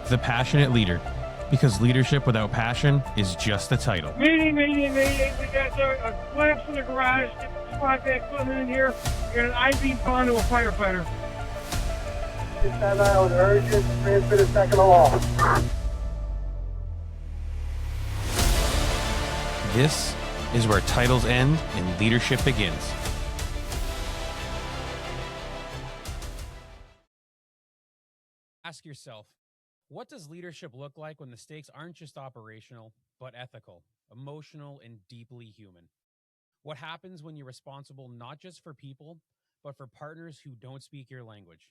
The Passionate Leader, because leadership without passion is just a title. Meeting. We got a collapse in the garage. Get the squad back equipment in here. We got an I-beam gone to a firefighter. Get that out, urgent, transmit a second along. This is where titles end and leadership begins. Ask yourself, what does leadership look like when the stakes aren't just operational, but ethical, emotional, and deeply human? What happens when you're responsible not just for people, but for partners who don't speak your language?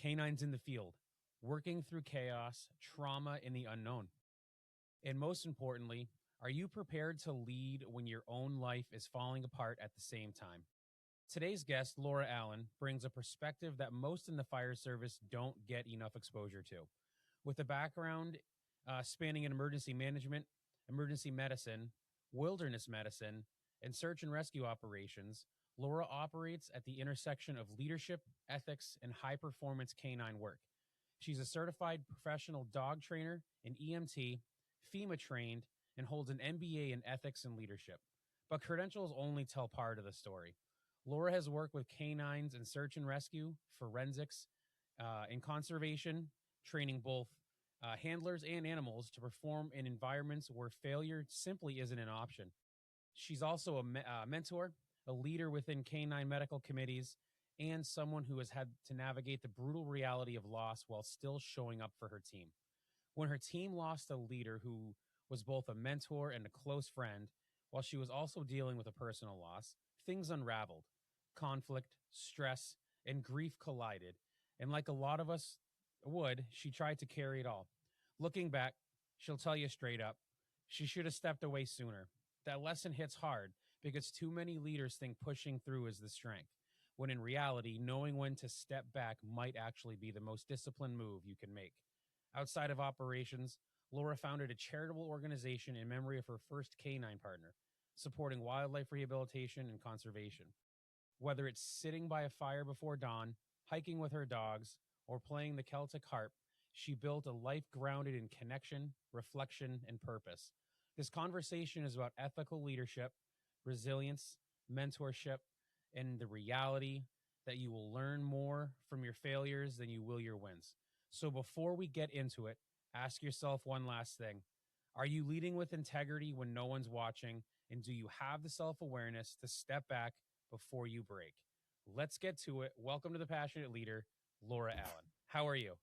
Canines in the field, working through chaos, trauma, and the unknown. And most importantly, are you prepared to lead when your own life is falling apart at the same time? Today's guest, Laura Allen, brings a perspective that most in the fire service don't get enough exposure to. With a background spanning in emergency management, emergency medicine, wilderness medicine, and search and rescue operations, Laura operates at the intersection of leadership, ethics, and high-performance canine work. She's a certified professional dog trainer, an EMT, FEMA-trained, and holds an MBA in ethics and leadership. But credentials only tell part of the story. Laura has worked with canines in search and rescue, forensics, and conservation, training both handlers and animals to perform in environments where failure simply isn't an option. She's also a mentor, a leader within canine medical committees, and someone who has had to navigate the brutal reality of loss while still showing up for her team. When her team lost a leader who was both a mentor and a close friend, while she was also dealing with a personal loss, things unraveled. Conflict, stress, and grief collided. And like a lot of us would, she tried to carry it all. Looking back, she'll tell you straight up, she should have stepped away sooner. That lesson hits hard because too many leaders think pushing through is the strength, when in reality, knowing when to step back might actually be the most disciplined move you can make. Outside of operations, Laura founded a charitable organization in memory of her first canine partner, supporting wildlife rehabilitation and conservation. Whether it's sitting by a fire before dawn, hiking with her dogs, or playing the Celtic harp, she built a life grounded in connection, reflection, and purpose. This conversation is about ethical leadership, resilience, mentorship, and the reality that you will learn more from your failures than you will your wins. So before we get into it, ask yourself one last thing. Are you leading with integrity when no one's watching? And do you have the self-awareness to step back before you break? Let's get to it. Welcome to the Passionate Leader, Laura Allen. How are you?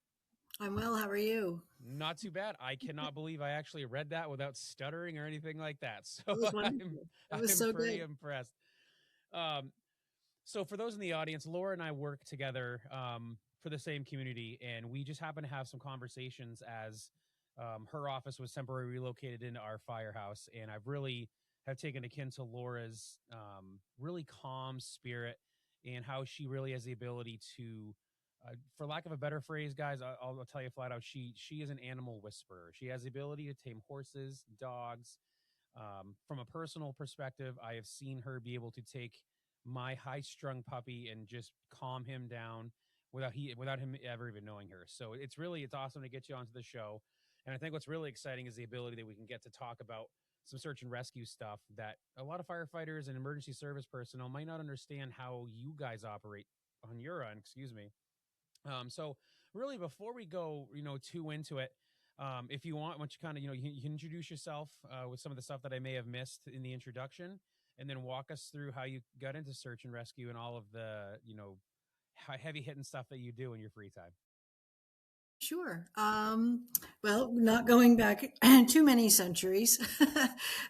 I'm well. How are you? Not too bad. I cannot believe I actually read that without stuttering or anything like that. So I'm so pretty good. impressed. So for those in the audience, Laura and I work together for the same community, and we just happen to have some conversations as her office was temporarily relocated into our firehouse, and I've really have taken a kin to Laura's really calm spirit and how she really has the ability to, for lack of a better phrase, guys, I'll tell you flat out, she is an animal whisperer. She has the ability to tame horses, dogs. From a personal perspective, I have seen her be able to take my high-strung puppy and just calm him down without him ever even knowing her. So it's awesome to get you onto the show. And I think what's really exciting is the ability that we can get to talk about some search and rescue stuff that a lot of firefighters and emergency service personnel might not understand how you guys operate on your end, So really, before we go, too into it, if you want, once you kind of, you can introduce yourself with some of the stuff that I may have missed in the introduction, and then walk us through how you got into search and rescue and all of the, heavy hitting stuff that you do in your free time. Sure. Well, not going back too many centuries.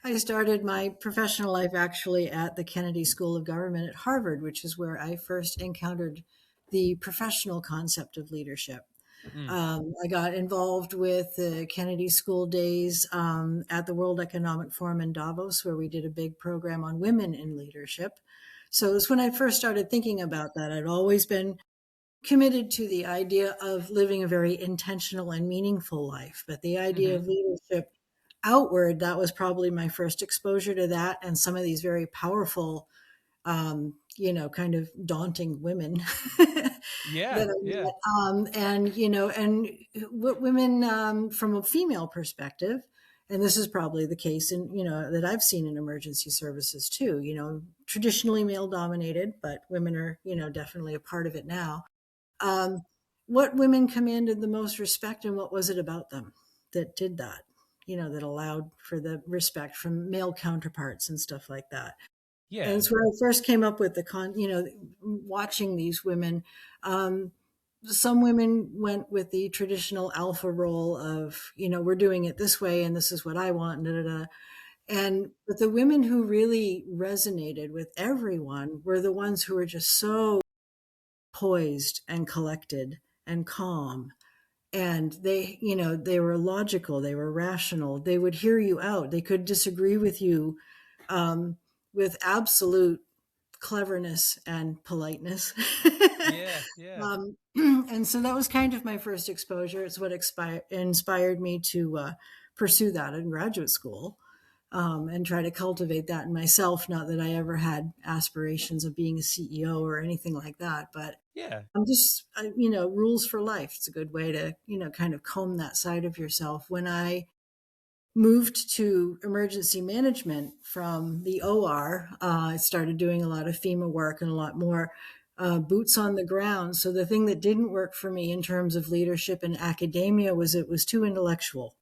I started my professional life actually at the Kennedy School of Government at Harvard, which is where I first encountered the professional concept of leadership. I got involved with the Kennedy School days at the World Economic Forum in Davos, where we did a big program on women in leadership. So it was when I first started thinking about that. I'd always been committed to the idea of living a very intentional and meaningful life. But the idea of leadership outward, that was probably my first exposure to that and some of these very powerful kind of daunting women Yeah. that I Yeah. met. And what women, from a female perspective, and this is probably the case that I've seen in emergency services too, traditionally male dominated, but women are, definitely a part of it now. Um, what women commanded the most respect, and what was it about them that did that? That allowed for the respect from male counterparts and stuff like that. And Yeah. it's where I first came up with watching these women. Um, some women went with the traditional alpha role of, we're doing it this way and this is what I want, da, da, da. But the women who really resonated with everyone were the ones who were just so poised and collected and calm. And they were logical, they were rational, they would hear you out, they could disagree with you, with absolute cleverness and politeness. Yeah. Yeah. And so that was kind of my first exposure. It's what inspired me to pursue that in graduate school, and try to cultivate that in myself. Not that I ever had aspirations of being a CEO or anything like that, but Yeah. I'm just, rules for life. It's a good way to, kind of comb that side of yourself. When I moved to emergency management from the OR, I started doing a lot of FEMA work and a lot more boots on the ground. So the thing that didn't work for me in terms of leadership and academia was it was too intellectual.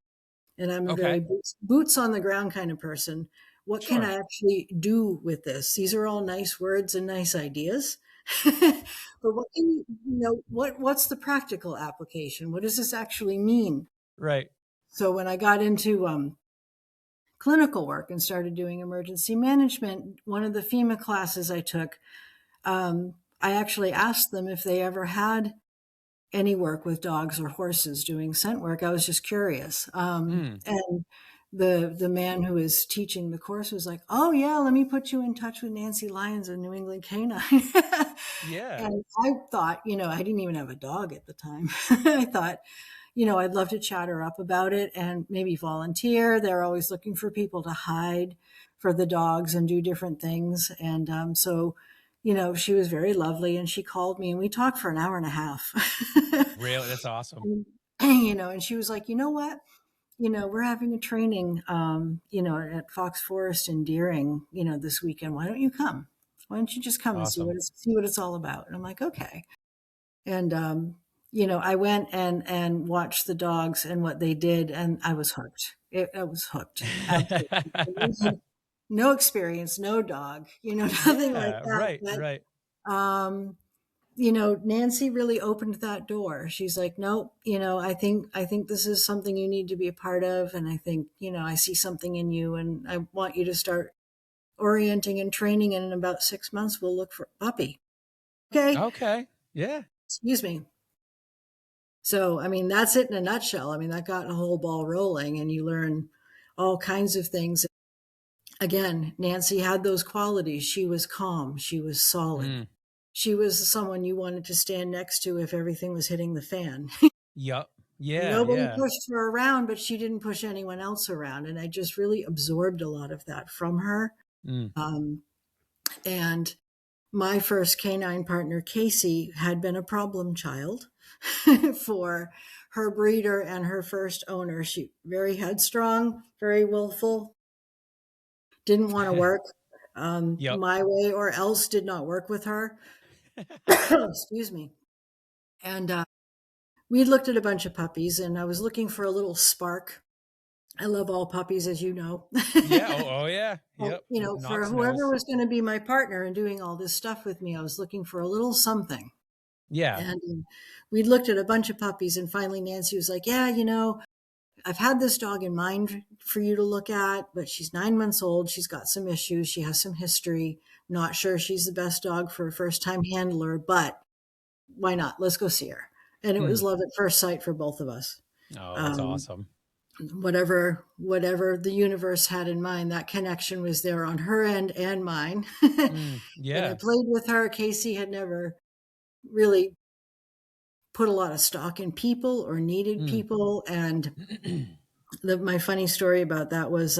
And I'm a very Okay. boots on the ground kind of person. What can Sure. I actually do with this? These are all nice words and nice ideas. But what can what's the practical application? What does this actually mean? Right. So when I got into clinical work and started doing emergency management, one of the FEMA classes I took, I actually asked them if they ever had any work with dogs or horses doing scent work. I was just curious. Mm. And the man who was teaching the course was like, "Oh yeah, let me put you in touch with Nancy Lyons of New England Canine." Yeah. And I thought, I didn't even have a dog at the time. I thought, I'd love to chat her up about it and maybe volunteer. They're always looking for people to hide for the dogs and do different things. And so, she was very lovely and she called me and we talked for an hour and a half. Really? That's awesome. And she was like, you know what? We're having a training, at Fox Forest in Deering, this weekend. Why don't you come? Why don't you just come and Awesome. see what it's all about? And I'm like, okay. And I went and watched the dogs and what they did, and I was hooked. I was hooked. Absolutely. No experience, no dog, nothing like Yeah. that. Right. Right. But Nancy really opened that door. She's like, nope, I think this is something you need to be a part of. And I think, I see something in you and I want you to start orienting and training. And in about 6 months, we'll look for a puppy. Okay. Okay. Yeah. Excuse me. So, I mean, that's it in a nutshell. I mean, that got a whole ball rolling and you learn all kinds of things. Again, Nancy had those qualities. She was calm. She was solid. Mm. She was someone you wanted to stand next to if everything was hitting the fan. Yup. Yeah. Nobody Yeah. pushed her around, but she didn't push anyone else around. And I just really absorbed a lot of that from her. Mm. And my first canine partner, Casey, had been a problem child for her breeder and her first owner. She very headstrong, very willful, didn't want to work. Yep. My way or else did not work with her. Excuse me. And we looked at a bunch of puppies, and I was looking for a little spark. I love all puppies, as you know. Yeah. Oh yeah. Yep. For Knocks whoever nose. was going to be my partner and doing all this stuff with me, I was looking for a little something. Yeah. And we looked at a bunch of puppies, and finally Nancy was like, yeah, I've had this dog in mind for you to look at, but she's 9 months old. She's got some issues. She has some history. Not sure she's the best dog for a first time handler, but why not? Let's go see her. And it was Mm. love at first sight for both of us. Oh, that's Um, awesome. whatever the universe had in mind, that connection was there on her end and mine. Mm. And I Yeah. played with her. Casey had never really put a lot of stock in people or needed Mm. people. And my funny story about that was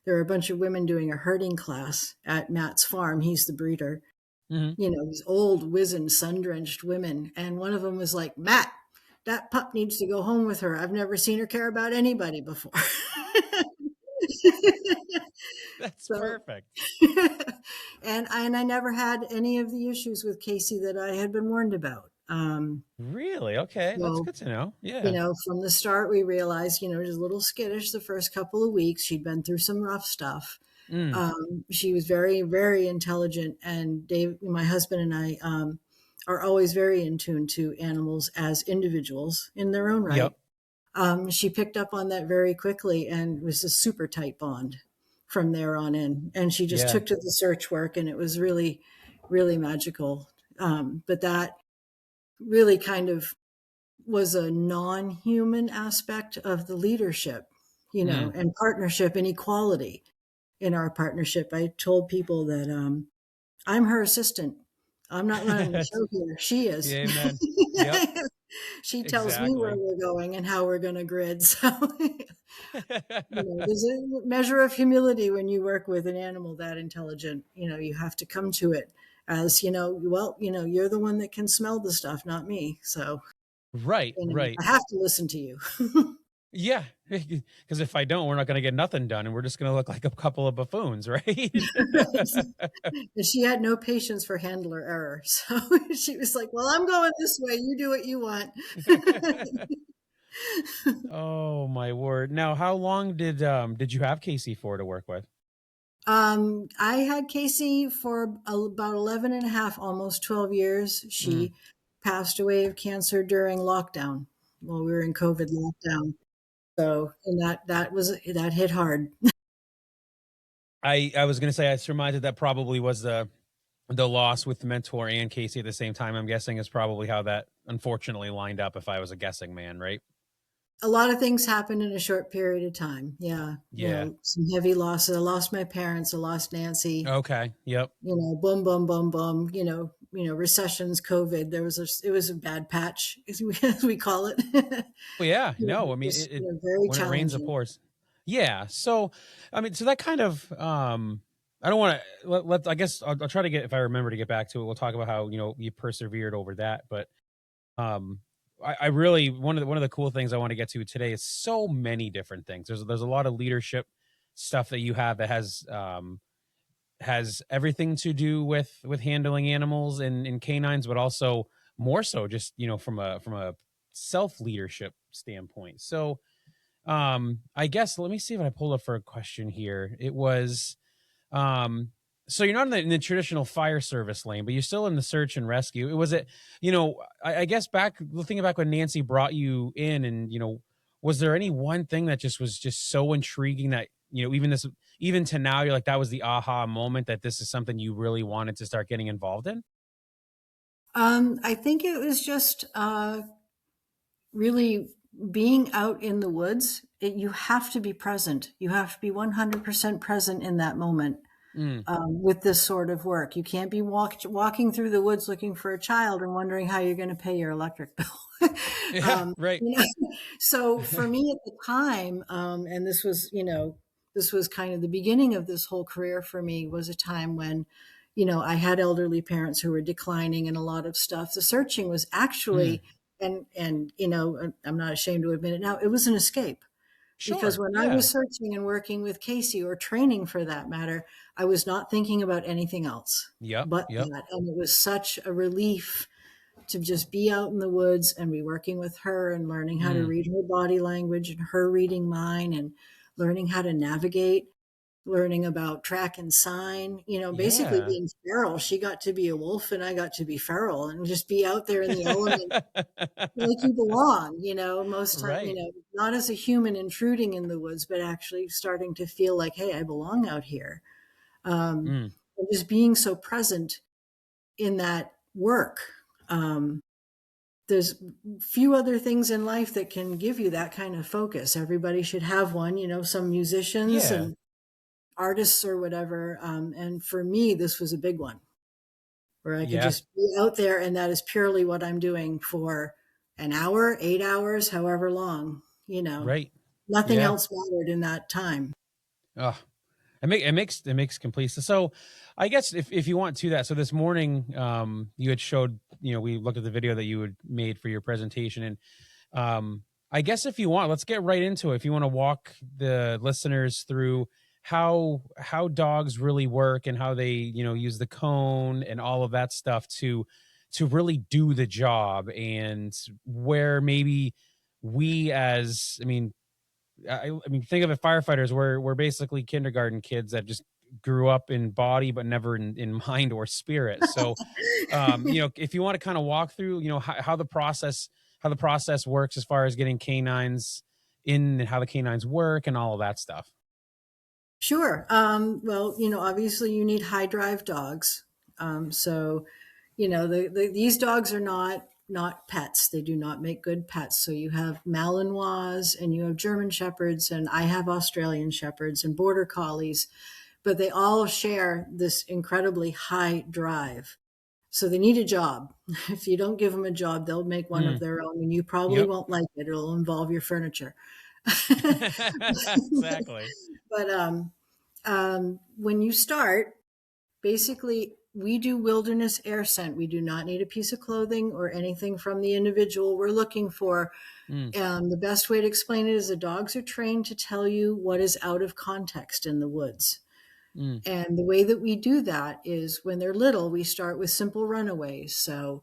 there were a bunch of women doing a herding class at Matt's farm. He's the breeder. Hmm. These old, wizened, sun-drenched women. And one of them was like, Matt, that pup needs to go home with her. I've never seen her care about anybody before. That's So, perfect. and I never had any of the issues with Casey that I had been warned about. Really? Okay, that's So, good to know. Yeah. from the start, we realized, she was a little skittish the first couple of weeks. She'd been through some rough stuff. Mm. She was very, very intelligent, and Dave, my husband, and I are always very in tune to animals as individuals in their own right. Yep. She picked up on that very quickly, and was a super tight bond from there on in. And she just Yeah. took to the search work, and it was really, really magical. But that really kind of was a non-human aspect of the leadership, Mm. and partnership and equality in our partnership. I told people that I'm her assistant. I'm not running the show here. She is. Yeah, amen. Yep. She tells me where Exactly. we're going and how we're going to grid. So, there's a measure of humility when you work with an animal that intelligent. You have to come to it as, well, you're the one that can smell the stuff, not me. So, Right. Right. I have to listen to you. Yeah. Because if I don't, we're not going to get nothing done, and we're just going to look like a couple of buffoons, right? And she had no patience for handler error. So she was like, well, I'm going this way. You do what you want. Oh my word! Now, how long did you have Casey for to work with? I had Casey for about 11 and a half, almost 12 years. Mm. She passed away of cancer during lockdown while we were in COVID lockdown. So, and that hit hard. I was going to say I surmised that probably was the loss with the mentor and Casey at the same time. I'm guessing is probably how that unfortunately lined up. If I was a guessing man, right? A lot of things happened in a short period of time. Yeah. Yeah. Some heavy losses. I lost my parents. I lost Nancy. Okay. Yep. Boom, boom, boom, boom, recessions, COVID. It was a bad patch, as we call it. Well, yeah. No, I mean, Just, it very when it rains, it challenging. pours. Yeah. So, I mean, so that kind of, I don't want to I guess I'll try to get, if I remember to get back to it, we'll talk about how, you persevered over that. But, um, I really, one of the cool things I want to get to today is so many different things. There's a lot of leadership stuff that you have that has everything to do with handling animals and canines, but also more so just, from a self leadership standpoint. So, I guess let me see if I pulled up for a question here. It was, so you're not in the traditional fire service lane, but you're still in the search and rescue. It was it, I guess thinking back when Nancy brought you in, and was there any one thing that just was just so intriguing that even to now you're like, that was the aha moment that this is something you really wanted to start getting involved in? I think it was just really being out in the woods. You have to be present. You have to be 100% present in that moment. Mm. With this sort of work, you can't be walking through the woods looking for a child and wondering how you're going to pay your electric bill. Yeah, right. So for me at the time, and this was kind of the beginning of this whole career for me, was a time when, I had elderly parents who were declining and a lot of stuff. The searching was Mm. actually, and I'm not ashamed to admit it now, it was an escape. Because Sure. when I Yeah. was searching and working with Casey, or training for that matter, I was not thinking about anything else Yep. but Yep. that. And it was such a relief to just be out in the woods and be working with her and learning how to Mm. read her body language and her reading mine, and learning how to navigate, learning about track and sign, basically Yeah. being feral. She got to be a wolf and I got to be feral, and just be out there in the element like you belong, most time, Right. not as a human intruding in the woods, but actually starting to feel like, hey, I belong out here. Mm. And just being so present in that work. Um, there's few other things in life that can give you that kind of focus. Everybody should have one, some musicians Yeah. and artists or whatever. And for me, this was a big one, where I could Yeah. just be out there, and that is purely what I'm doing for an hour, 8 hours, however long, Right. nothing Yeah. else mattered in that time. Oh. It makes complete sense. So I guess if you want to that, so this morning, you had showed, we looked at the video that you had made for your presentation, and I guess if you want, let's get right into it. If you want to walk the listeners through how dogs really work and how they, use the cone and all of that stuff to really do the job, and where maybe we as, I mean, think of it, firefighters. We're basically kindergarten kids that just grew up in body, but never in mind or spirit. So, if you want to kind of walk through, how the process works as far as getting canines in, and how the canines work, and all of that stuff. Sure. Well, obviously you need high drive dogs. So, these dogs are not pets. They do not make good pets. So you have Malinois and you have German Shepherds, and I have Australian Shepherds and Border Collies, but they all share this incredibly high drive. So they need a job. If you don't give them a job, they'll make one of Mm, their own, and you probably yep. won't like it. It'll involve your furniture. Exactly. But when you start, basically, we do wilderness air scent. We do not need a piece of clothing or anything from the individual we're looking for. Mm, The best way to explain it is the dogs are trained to tell you what is out of context in the woods. mm, And the way that we do that is when they're little, we start with simple runaways. So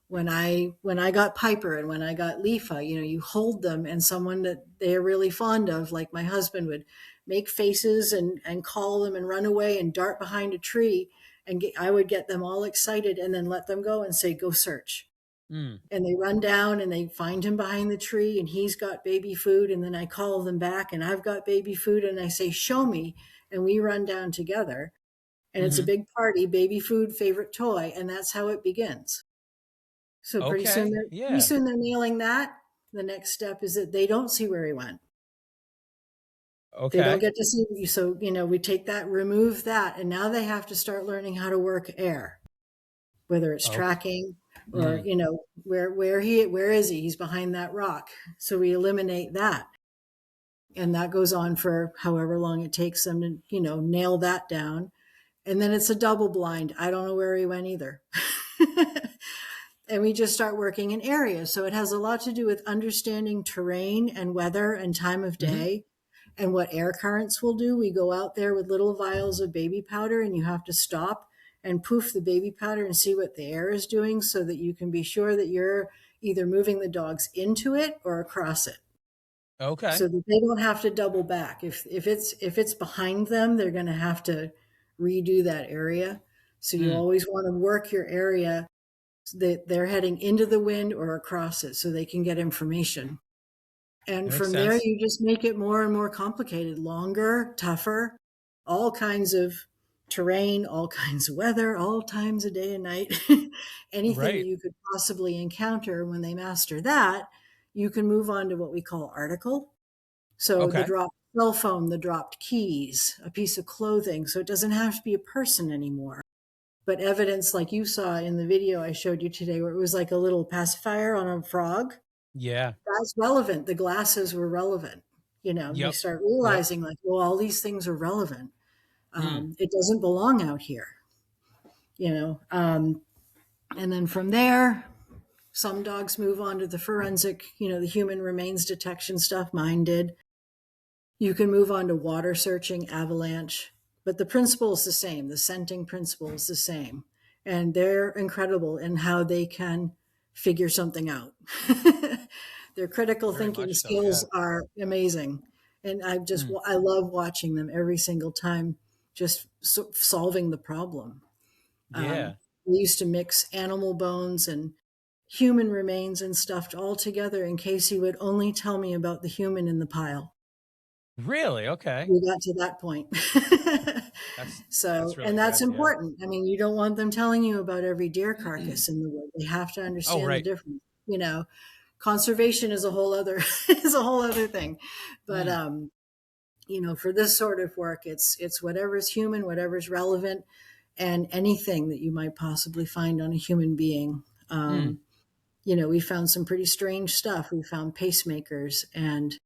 when I got Piper and when I got Leafa, you hold them, and someone that they're really fond of, like my husband, would make faces and call them and run away and dart behind a tree, and I would get them all excited and then let them go and say, "Go search." mm. And they run down and they find him behind the tree, and he's got baby food, and then I call them back and I've got baby food, and I say, "Show me," and we run down together, and it's a Hmm. big party, baby food, favorite toy, and that's how it begins. So Okay. pretty Yeah. soon they're nailing that. The next step is that they don't see where he went. They don't Okay. get to see you. So, we take that, remove that, and now they have to start learning how to work air, whether it's Okay. tracking or, Mm, where is he? He's behind that rock. So we eliminate that. And that goes on for however long it takes them to, nail that down. And then it's a double blind. I don't know where he went either. And we just start working in areas. So it has a lot to do with understanding terrain and weather and time of hmm. day and what air currents will do. We go out there with little vials of baby powder, and you have to stop and poof the baby powder and see what the air is doing so that you can be sure that you're either moving the dogs into it or across it, Okay. so that they don't have to double back. If it's behind them, they're going to have to redo that area. So you Mm, always want to work your area that they're heading into the wind or across it so they can get information. that And makes from there, sense. you just make it more and more complicated, longer, tougher, all kinds of terrain, all kinds of weather, all times of day and night, anything that Right. you could possibly encounter. When they master that, you can move on to what we call article. So the Okay. dropped cell phone, the dropped keys, a piece of clothing. So it doesn't have to be a person anymore, but evidence like you saw in the video I showed you today, where it was like a little pacifier on a frog. Yeah. That's relevant. The glasses were relevant. You Yep. start Yep. realizing, like, well, all these things are relevant. Mm, It doesn't belong out here, you know. And then from there, some dogs move on to the forensic, the human remains detection stuff. Mine did. You can move on to water searching, avalanche, but the principle is the same. The scenting principle is the same. And they're incredible in how they can figure something out. Their critical very thinking much so. Yeah. skills are amazing. And Mm, I love watching them every single time, just solving the problem. yeah. We used to mix animal bones and human remains and stuff all together in case he would only tell me about the human in the pile. Really? Okay. We got to that point. That's So, really and that's good. Yeah. important. I mean, you don't want them telling you about every deer carcass in the wood. They have to Oh, understand the right. difference. Conservation is a whole other is a whole other thing. But Mm, for this sort of work, it's whatever's human, whatever's relevant, and anything that you might possibly find on a human being. mm. We found some pretty strange stuff. We found pacemakers and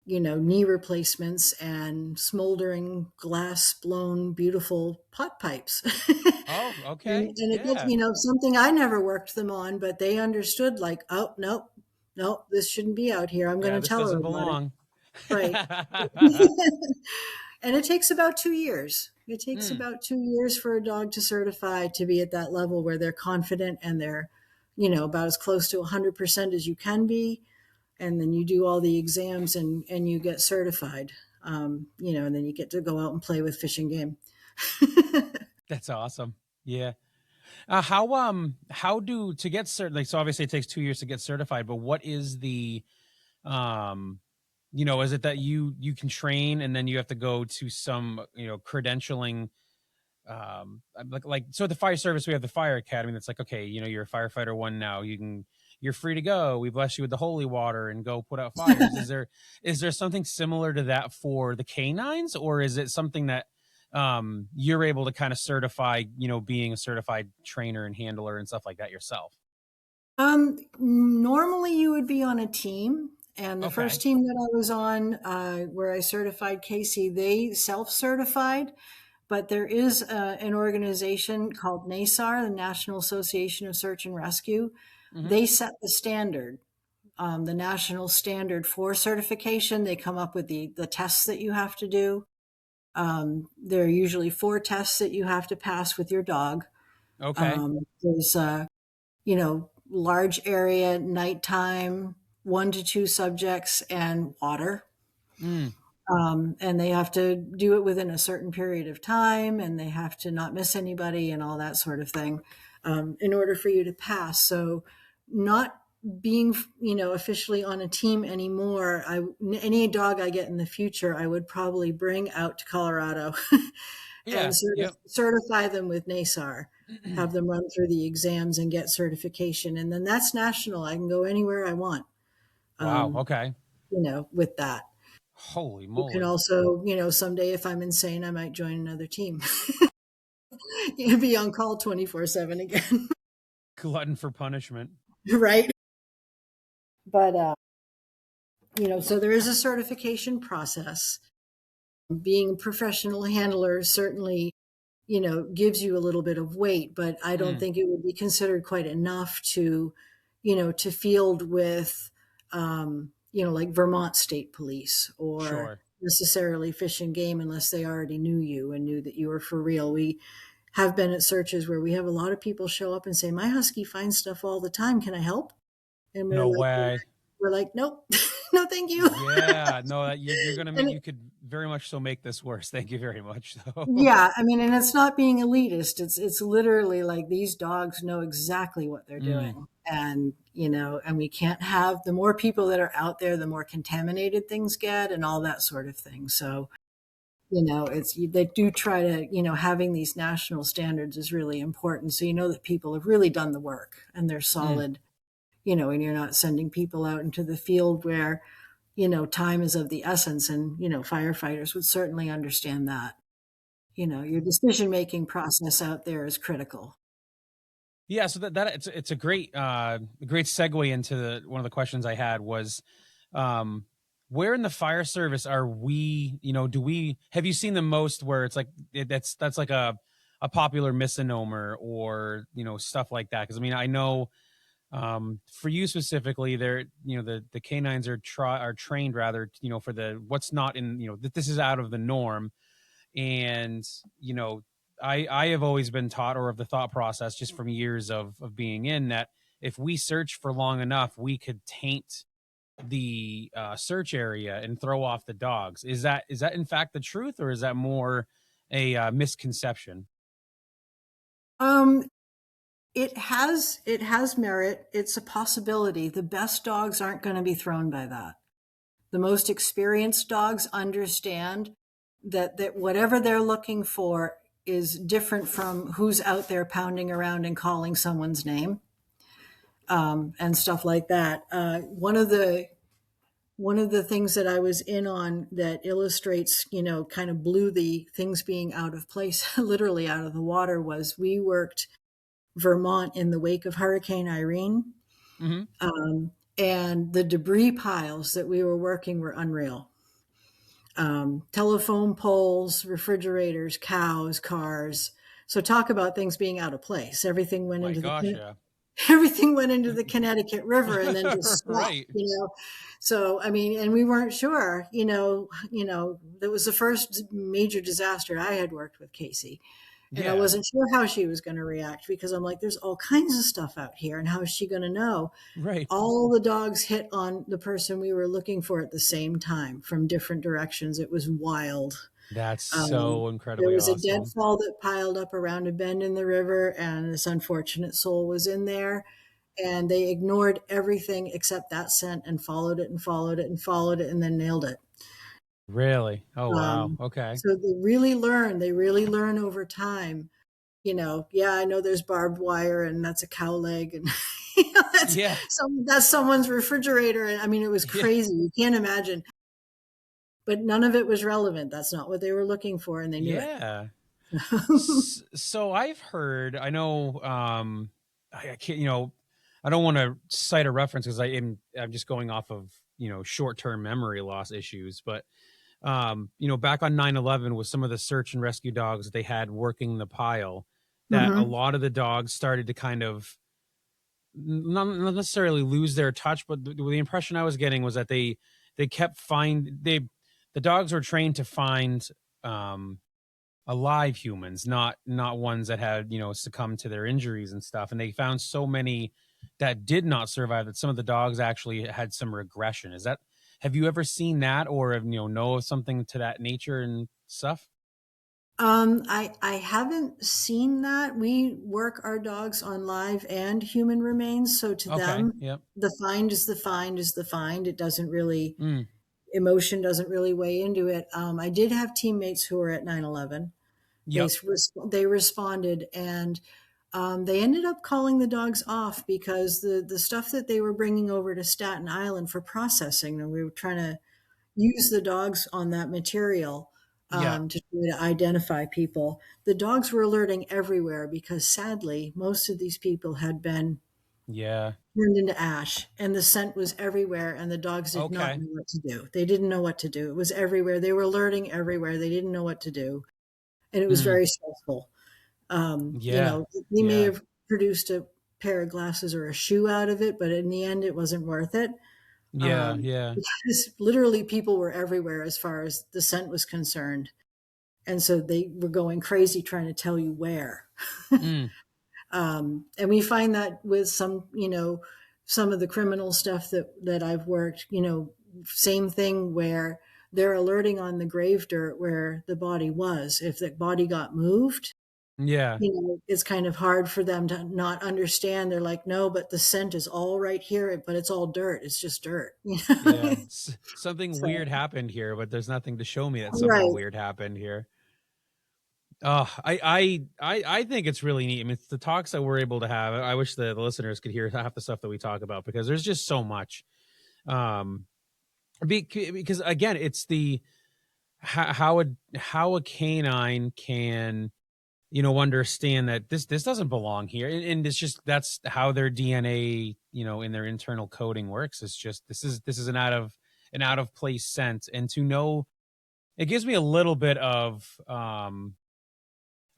knee replacements and smoldering glass blown beautiful pot pipes. Oh, and, okay. and it gets, Yeah. something I never worked them on, but they understood like, oh, no, no, this shouldn't be out here. I'm going Yeah, to this tell her doesn't about it. belong. Right. And it takes about 2 years. It takes Mm, about 2 years for a dog to certify to be at that level where they're confident and they're, about as close to 100% as you can be. And then you do all the exams and you get certified, and then you get to go out and play with fish and game. that's awesome. Yeah. How do to get cert like so obviously it takes 2 years to get certified, but what is the um is it that you can train and then you have to go to some credentialing like so at the fire service we have the fire academy that's like, okay, you're a firefighter one now, you're free to go, we bless you with the holy water and go put out fires. Is there something similar to that for the canines, or is it something that you're able to kind of certify, being a certified trainer and handler and stuff like that yourself? Normally you would be on a team. And the Okay. first team that I was on, where I certified Casey, they self-certified. But there is an organization called NASAR, the National Association of Search and Rescue. Hmm. They set the standard, the national standard for certification. They come up with the tests that you have to do. There are usually 4 tests that you have to pass with your dog. Okay. There's, large area, nighttime, 1 to 2 subjects, and water. Mm, And they have to do it within a certain period of time, and they have to not miss anybody and all that sort of thing, in order for you to pass. So, not being officially on a team anymore, any dog I get in the future, I would probably bring out to Colorado and yeah. Yep. certify them with NASAR, have them run through the exams and get certification, and then that's national. I can go anywhere I want, Wow. um, Okay. with that. Holy You can moly. also, someday if I'm insane, I might join another team. Be on call 24/7 again. Glutton for punishment. Right. But, so there is a certification process. Being a professional handler certainly, gives you a little bit of weight, but I don't Mm, think it would be considered quite enough to field with, like Vermont State Police or sure. necessarily Fish and Game unless they already knew you and knew that you were for real. We have been at searches where we have a lot of people show up and say, "My husky finds stuff all the time. Can I help?" And No way. we're like, "Nope, no, thank you." Yeah, no, you're gonna make And you could very much so make this worse. Thank you very much, though. yeah, I mean, and it's not being elitist. It's literally like these dogs know exactly what they're Mm, doing. And, and we can't have the more people that are out there, the more contaminated things get and all that sort of thing. So, they do try to, having these national standards is really important. So, that people have really done the work and they're mm. solid, and you're not sending people out into the field where, time is of the essence. And, firefighters would certainly understand that. Your decision making process out there is critical. Yeah, so that it's a great segue into one of the questions I had was, um, where in the fire service are we? Do we have you seen the most where it's like that's like a popular misnomer or stuff like that? Because I mean I know for you specifically there the canines are trained rather for the what's not in that this is out of the norm. And I have always been taught, or of the thought process just from years of being in, that if we search for long enough we could taint the search area and throw off the dogs. Is that in fact the truth, or is that more a misconception? Um, it has merit. It's a possibility. The best dogs aren't going to be thrown by that. The most experienced dogs understand that whatever they're looking for is different from who's out there pounding around and calling someone's name, and stuff like that. One of the things that I was in on that illustrates, kind of blew the things being out of place, literally out of the water, was we worked Vermont in the wake of Hurricane Irene. Hmm. And the debris piles that we were working were unreal. telephone poles, refrigerators, cows, cars. So talk about things being out of place. Everything went My into gosh, yeah. everything went into the Connecticut River and then just stopped, Right. So I mean, and we weren't sure, that was the first major disaster I had worked with Casey. And I Yeah. wasn't sure how she was going to react because I'm like, there's all kinds of stuff out here. And how is she going to know? Right. All the dogs hit on the person we were looking for at the same time from different directions. It was wild. That's Um, so there incredibly was a awesome. deadfall that piled up around a bend in the river, and this unfortunate soul was in there. And they ignored everything except that scent and followed it and followed it and followed it and then nailed it. Really? Oh, wow. Um, Okay. so they really learn over time. Yeah, I know there's barbed wire and that's a cow leg and Yeah. that's someone's refrigerator. And I mean, it was Yeah. crazy. You can't imagine. But none of it was relevant. That's not what they were looking for, and they knew it. Yeah. So I've heard, I know, I can't, I don't want to cite a reference because I'm just going off of, short-term memory loss issues, but, back on 9/11 with some of the search and rescue dogs they had working the pile, that a Hmm. lot of the dogs started to kind of not necessarily lose their touch, but the impression I was getting was that they kept the dogs were trained to find, um, alive humans, not ones that had succumbed to their injuries and stuff. And they found so many that did not survive that some of the dogs actually had some regression. Is that Have you ever seen that, or know of something to that nature and stuff? I haven't seen that. We work our dogs on live and human remains, so to Okay. them, Yep. the find is the find is the find. It doesn't really Mm, emotion doesn't really weigh into it. I did have teammates who were at 9/11. They yep. they responded, and they ended up calling the dogs off because the stuff that they were bringing over to Staten Island for processing, and we were trying to use the dogs on that material Yeah. to try to identify people. The dogs were alerting everywhere because sadly, most of these people had been Yeah. turned into ash and the scent was everywhere and the dogs did not Okay. know what to do. They didn't know what to do. It was everywhere. They were alerting everywhere. They didn't know what to do. And it was Mm, very stressful. yeah. They may Yeah. have produced a pair of glasses or a shoe out of it, but in the end, it wasn't worth it. Yeah. Yeah. Because literally people were everywhere as far as the scent was concerned. And so they were going crazy trying to tell you where. Mm, And we find that with some of the criminal stuff that I've worked, same thing where they're alerting on the grave dirt where the body was. If the body got moved, yeah. it's kind of hard for them to not understand. They're like, no, but the scent is all right here, but it's all dirt. It's just dirt. Yeah. Something So, weird happened here, but there's nothing to show me that something right. weird happened here. I think it's really neat. I mean, it's the talks that we're able to have. I wish the listeners could hear half the stuff that we talk about because there's just so much. Um, because again, it's the how a canine can understand that this doesn't belong here, and it's just that's how their DNA in their internal coding works. It's just this is an out of place scent, and to know it gives me a little bit of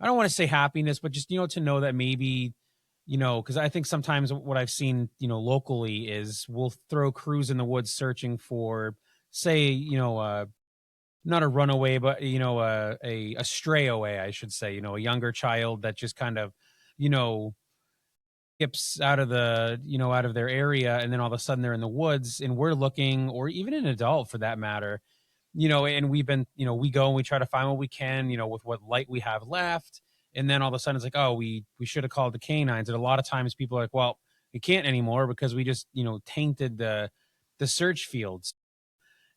I don't want to say happiness, but just to know that maybe because I think sometimes what I've seen locally is we'll throw crews in the woods searching for, say, not a runaway, but a stray away, I should say, a younger child that just kind of you know skips out of their area, and then all of a sudden they're in the woods, and we're looking, or even an adult for that matter, and we've been, we go and we try to find what we can, with what light we have left. And then all of a sudden it's like, oh, we should have called the canines. And a lot of times people are like, well, we can't anymore because we just, tainted the search fields.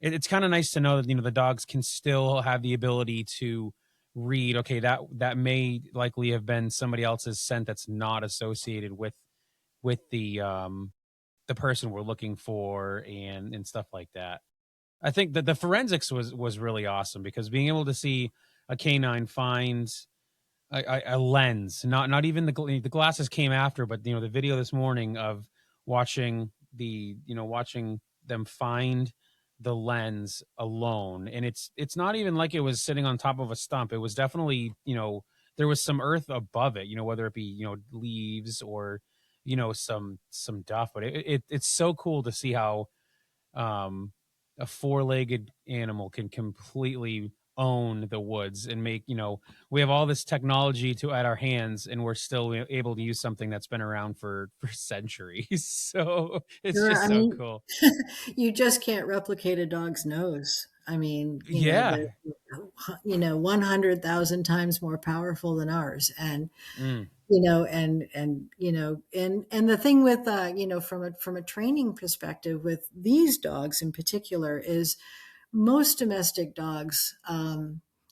It's kind of nice to know that, the dogs can still have the ability to read, okay, that may likely have been somebody else's scent that's not associated with the person we're looking for and stuff like that. I think that the forensics was really awesome because being able to see a canine find a lens, not even the glasses came after, but the video this morning of watching watching them find the lens alone, and it's not even like it was sitting on top of a stump. It was definitely, there was some earth above it, whether it be, leaves or, some duff. But it's so cool to see how um a four-legged animal can completely own the woods and make, we have all this technology to at our hands, and we're still able to use something that's been around for centuries. So it's Sure. just I so mean, cool. you just can't replicate a dog's nose. I mean, Yeah. they're, 100,000 times more powerful than ours. And, Mm. and the thing with, from a training perspective with these dogs in particular is most domestic dogs,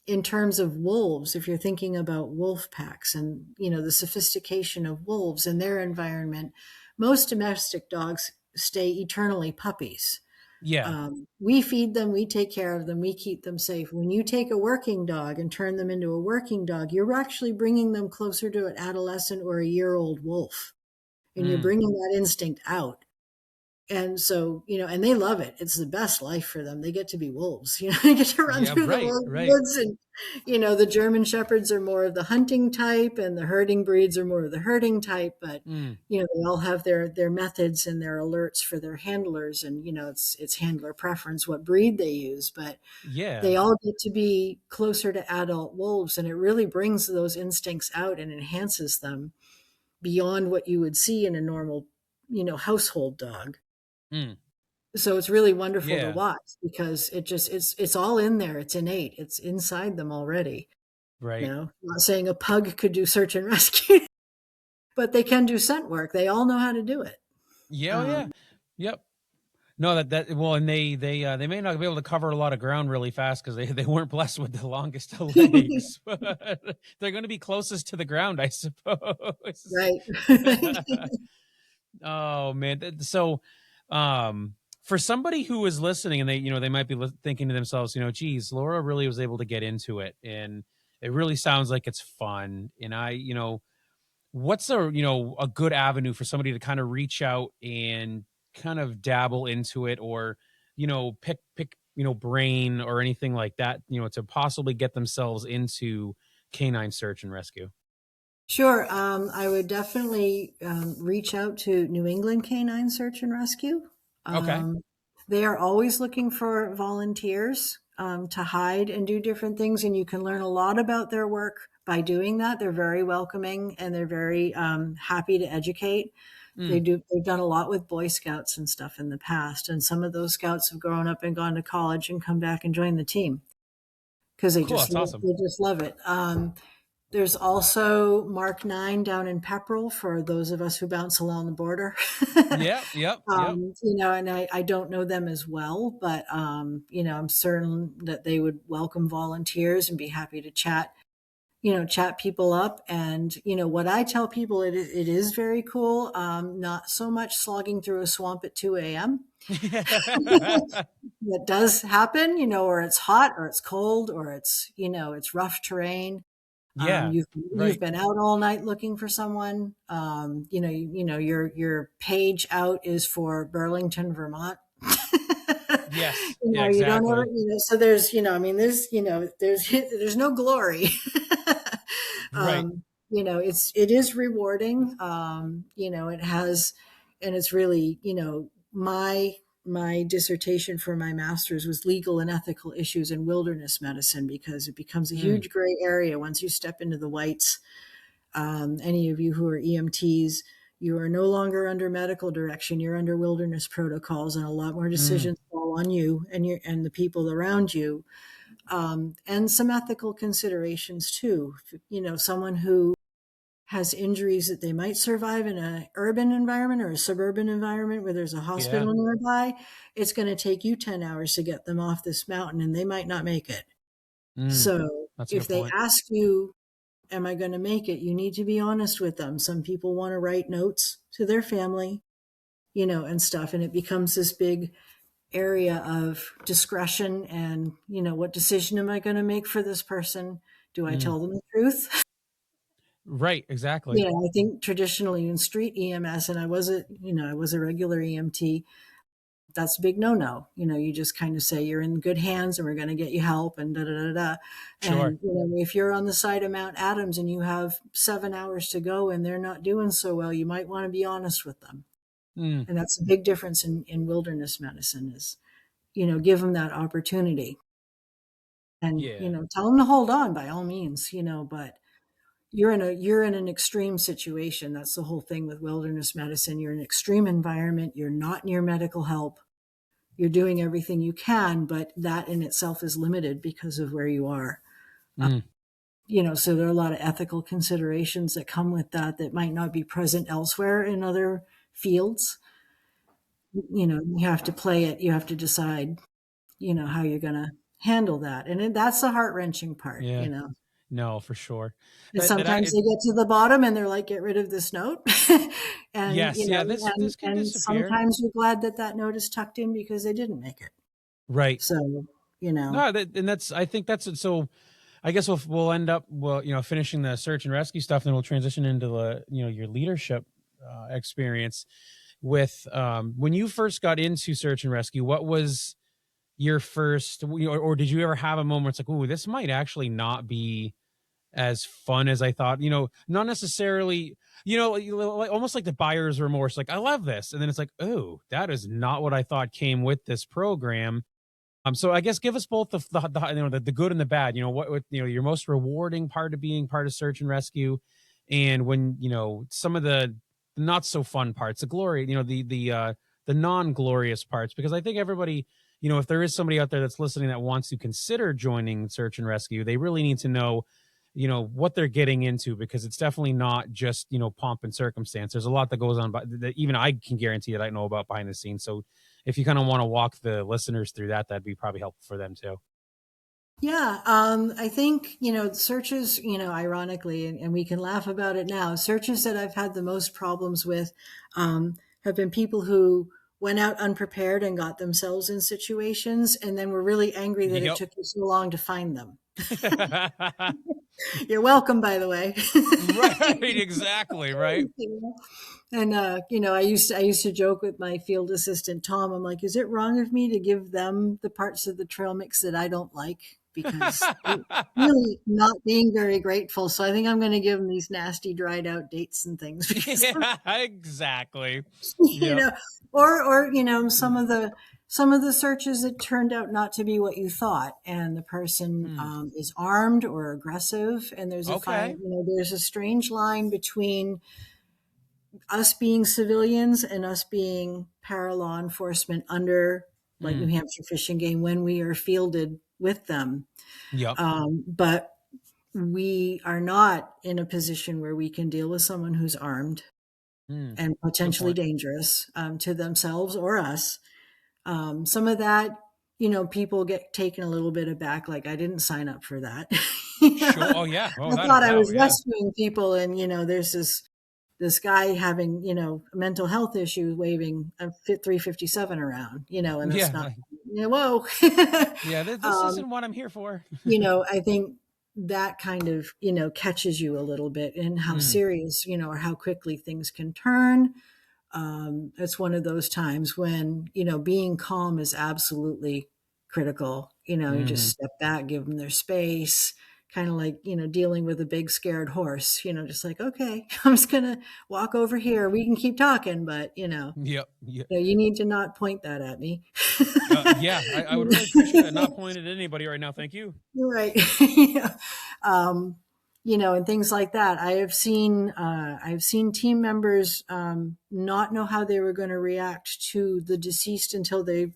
in terms of wolves, if you're thinking about wolf packs and, the sophistication of wolves and their environment, most domestic dogs stay eternally puppies. Yeah. We feed them, we take care of them, we keep them safe. When you take a working dog and turn them into a working dog, you're actually bringing them closer to an adolescent or a year-old wolf, and you're Mm. bringing that instinct out. And so, and they love it. It's the best life for them. They get to be wolves, they get to run Yeah, through the right, right. woods. And, the German Shepherds are more of the hunting type and the herding breeds are more of the herding type. But, Mm. they all have their methods and their alerts for their handlers. And, it's handler preference, what breed they use. But Yeah. they all get to be closer to adult wolves. And it really brings those instincts out and enhances them beyond what you would see in a normal, household dog. Mm. So it's really wonderful to Yeah. watch because it's all in there. It's innate. It's inside them already. Right. I'm not saying a pug could do search and rescue, but they can do scent work. They all know how to do it. Yeah, oh yeah. Um, Yep. No, well, and they may not be able to cover a lot of ground really fast because they weren't blessed with the longest of legs, but they're going to be closest to the ground, I suppose. right. Oh man. So, for somebody who is listening and they might be thinking to themselves, geez, Laura really was able to get into it, and it really sounds like it's fun. And what's a good avenue for somebody to kind of reach out and kind of dabble into it, or pick brain or anything like that, to possibly get themselves into canine search and rescue? Sure. I would definitely reach out to New England Canine Search and Rescue. Okay. Um, they are always looking for volunteers to hide and do different things, and you can learn a lot about their work by doing that. They're very welcoming and they're very happy to educate. Mm. They've done a lot with Boy Scouts and stuff in the past, and some of those scouts have grown up and gone to college and come back and joined the team because Cool, that's awesome. they just love it. There's also Mark 9 down in Pepperell for those of us who bounce along the border. Yep, yep, yep. And I don't know them as well, but, I'm certain that they would welcome volunteers and be happy to chat people up. And, what I tell people, it is very cool. Not so much slogging through a swamp at 2 a.m. That does happen, or it's hot or it's cold or it's rough terrain. Yeah, You've right. been out all night looking for someone. Your page out is for Burlington, Vermont. Yes, yeah, You don't ever, exactly. so there's, there's no glory. Right. It is rewarding. It has, and it's really, my dissertation for my master's was legal and ethical issues in wilderness medicine because it becomes a Mm. huge gray area once you step into the whites. Any of you who are EMTs, you are no longer under medical direction. You're under wilderness protocols, and a lot more Mm. decisions fall on you and the people around you, and some ethical considerations too. Someone who has injuries that they might survive in an urban environment or a suburban environment where there's a Yeah. hospital nearby, it's going to take you 10 hours to get them off this mountain and they might not make it. Mm. So That's a if good they point. ask you, am I going to make it? You need to be honest with them. Some people want to write notes to their family, and stuff. And it becomes this big area of discretion and, what decision am I going to make for this person? Do I Mm. tell them the truth? Right, exactly. I think traditionally in street EMS, and I was a regular EMT, that's a big no. You just kind of say you're in good hands and we're going to get you help and da da da da. Sure. And if you're on the side of Mount Adams and you have 7 hours to go and they're not doing so well, you might want to be honest with them. Mm. And that's a big difference in wilderness medicine is, give them that opportunity and, Yeah. tell them to hold on by all means, but you're in an extreme situation. That's the whole thing with wilderness medicine. You're in an extreme environment. You're not near medical help. You're doing everything you can, but that in itself is limited because of where you are. Mm. So there are a lot of ethical considerations that come with that might not be present elsewhere in other fields. You have to play it. You have to decide, how you're going to handle that. And that's the heart-wrenching part, Yeah. No, for sure. And sometimes they get to the bottom and they're like, get rid of this note. And, yes. Yeah. This can and disappear. sometimes you're glad that note is tucked in because they didn't make it. Right. So, No, I think that's it. So I guess we'll end up, finishing the search and rescue stuff, and then we'll transition into the, your leadership experience with, when you first got into search and rescue, what was your first, or did you ever have a moment where it's like, ooh, this might actually not be as fun as I thought, not necessarily, almost like the buyer's remorse. Like, I love this. And then it's like, oh, that is not what I thought came with this program. So I guess give us both the good and the bad, what your most rewarding part of being part of search and rescue. And when, some of the not so fun parts, the glory, the non-glorious parts, because I think everybody, if there is somebody out there that's listening that wants to consider joining search and rescue, they really need to know, what they're getting into, because it's definitely not just, pomp and circumstance. There's a lot that goes on, but that even I can guarantee that I know about behind the scenes. So if you kind of want to walk the listeners through that, that'd be probably helpful for them too. Yeah. I think, searches, ironically, and we can laugh about it now, searches that I've had the most problems with have been people who went out unprepared and got themselves in situations and then were really angry that it took you so long to find them. You're welcome, by the way. Right, exactly, right. And I used to joke with my field assistant Tom. I'm like, is it wrong of me to give them the parts of the trail mix that I don't like? Because really not being very grateful. So I think I'm going to give them these nasty dried out dates and things. Yeah, exactly. Or some of the searches that turned out not to be what you thought, and the person is armed or aggressive, and there's there's a strange line between us being civilians and us being para-law enforcement under like New Hampshire Fish and Game when we are fielded with them. Yep. But we are not in a position where we can deal with someone who's armed and potentially dangerous to themselves or us. Some of that, people get taken a little bit aback, like I didn't sign up for that. Sure. Oh yeah. Oh, I thought I was rescuing people, and there's this guy having a mental health issue waving a 357 around, and it's not. Whoa. Yeah, this isn't what I'm here for. I think that kind of catches you a little bit in how serious or how quickly things can turn. It's one of those times when being calm is absolutely critical. You just step back, give them their space, kind of like dealing with a big scared horse. Just like, okay, I'm just gonna walk over here, we can keep talking, but Yep. you need to not point that at me. Yeah, I would really appreciate that. Not pointed at anybody right now, thank you. You're right. And things like that. I've seen team members not know how they were going to react to the deceased until they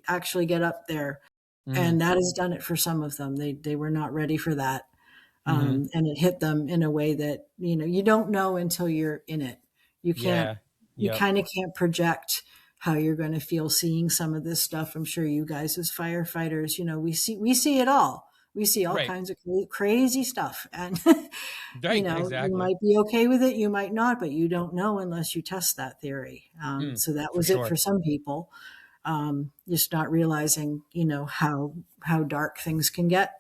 actually get up there, and that has done it for some of them. They were not ready for that, and it hit them in a way that you don't know until you're in it. You can't. You kind of can't project how you're going to feel seeing some of this stuff. I'm sure you guys as firefighters, we see it all. We see all kinds of crazy stuff, and exactly. You might be okay with it, you might not, but you don't know unless you test that theory. So that was it for some people. Just not realizing, how dark things can get.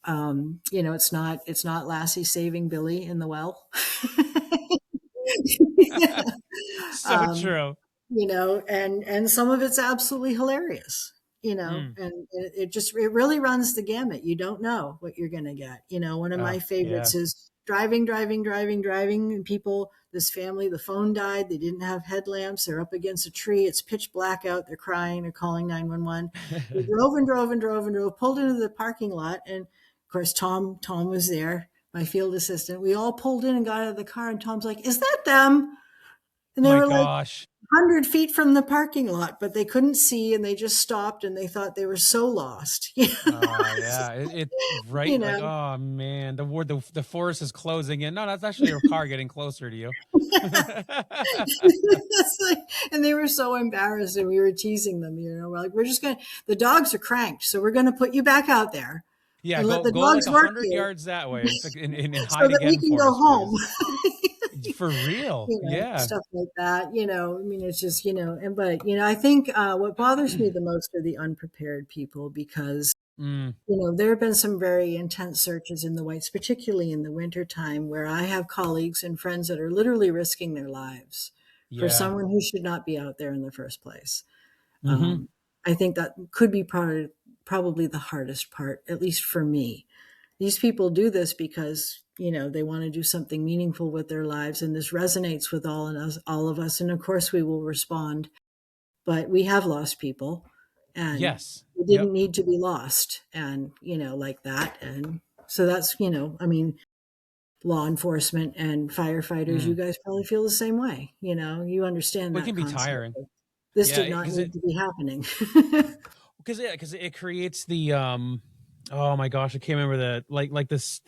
It's not Lassie saving Billy in the well. So true. and some of it's absolutely hilarious, Mm. and it really runs the gamut. You don't know what you're going to get. One of my Yeah. favorites is driving, and this family, the phone died. They didn't have headlamps. They're up against a tree. It's pitch black out. They're crying. They're calling 911. They drove and drove and drove and drove, pulled into the parking lot. And of course, Tom was there, my field assistant. We all pulled in and got out of the car. And Tom's like, "Is that them?" And they My were like, gosh. 100 feet from the parking lot, but they couldn't see and they just stopped and they thought they were so lost. Yeah. Right. you Like, know. oh man, the forest is closing in. No, that's actually your car getting closer to you. And they were so embarrassed and we were teasing them, we're like, the dogs are cranked. So we're going to put you back out there Yeah, and let the go like dogs work 100 you yards that way and so hide that we again can for go us, home. please. For real. Yeah. Stuff like that. I mean, it's just, but, I think what bothers me the most are the unprepared people because, Mm, there have been some very intense searches in the whites, particularly in the wintertime, where I have colleagues and friends that are literally risking their lives for yeah. someone who should not be out there in the first place. Mm-hmm. Um, I think that could be probably the hardest part, at least for me. These people do this because they want to do something meaningful with their lives, and this resonates with all of us. And of course, we will respond. But we have lost people, and Yes. they Yep. didn't need to be lost, and like that. And so that's I mean, law enforcement and firefighters, you Mm. guys probably feel the same way. You understand Well, it that can be concept. tiring. This Yeah, did not because need to be happening. because it creates the oh my gosh, I can't remember like this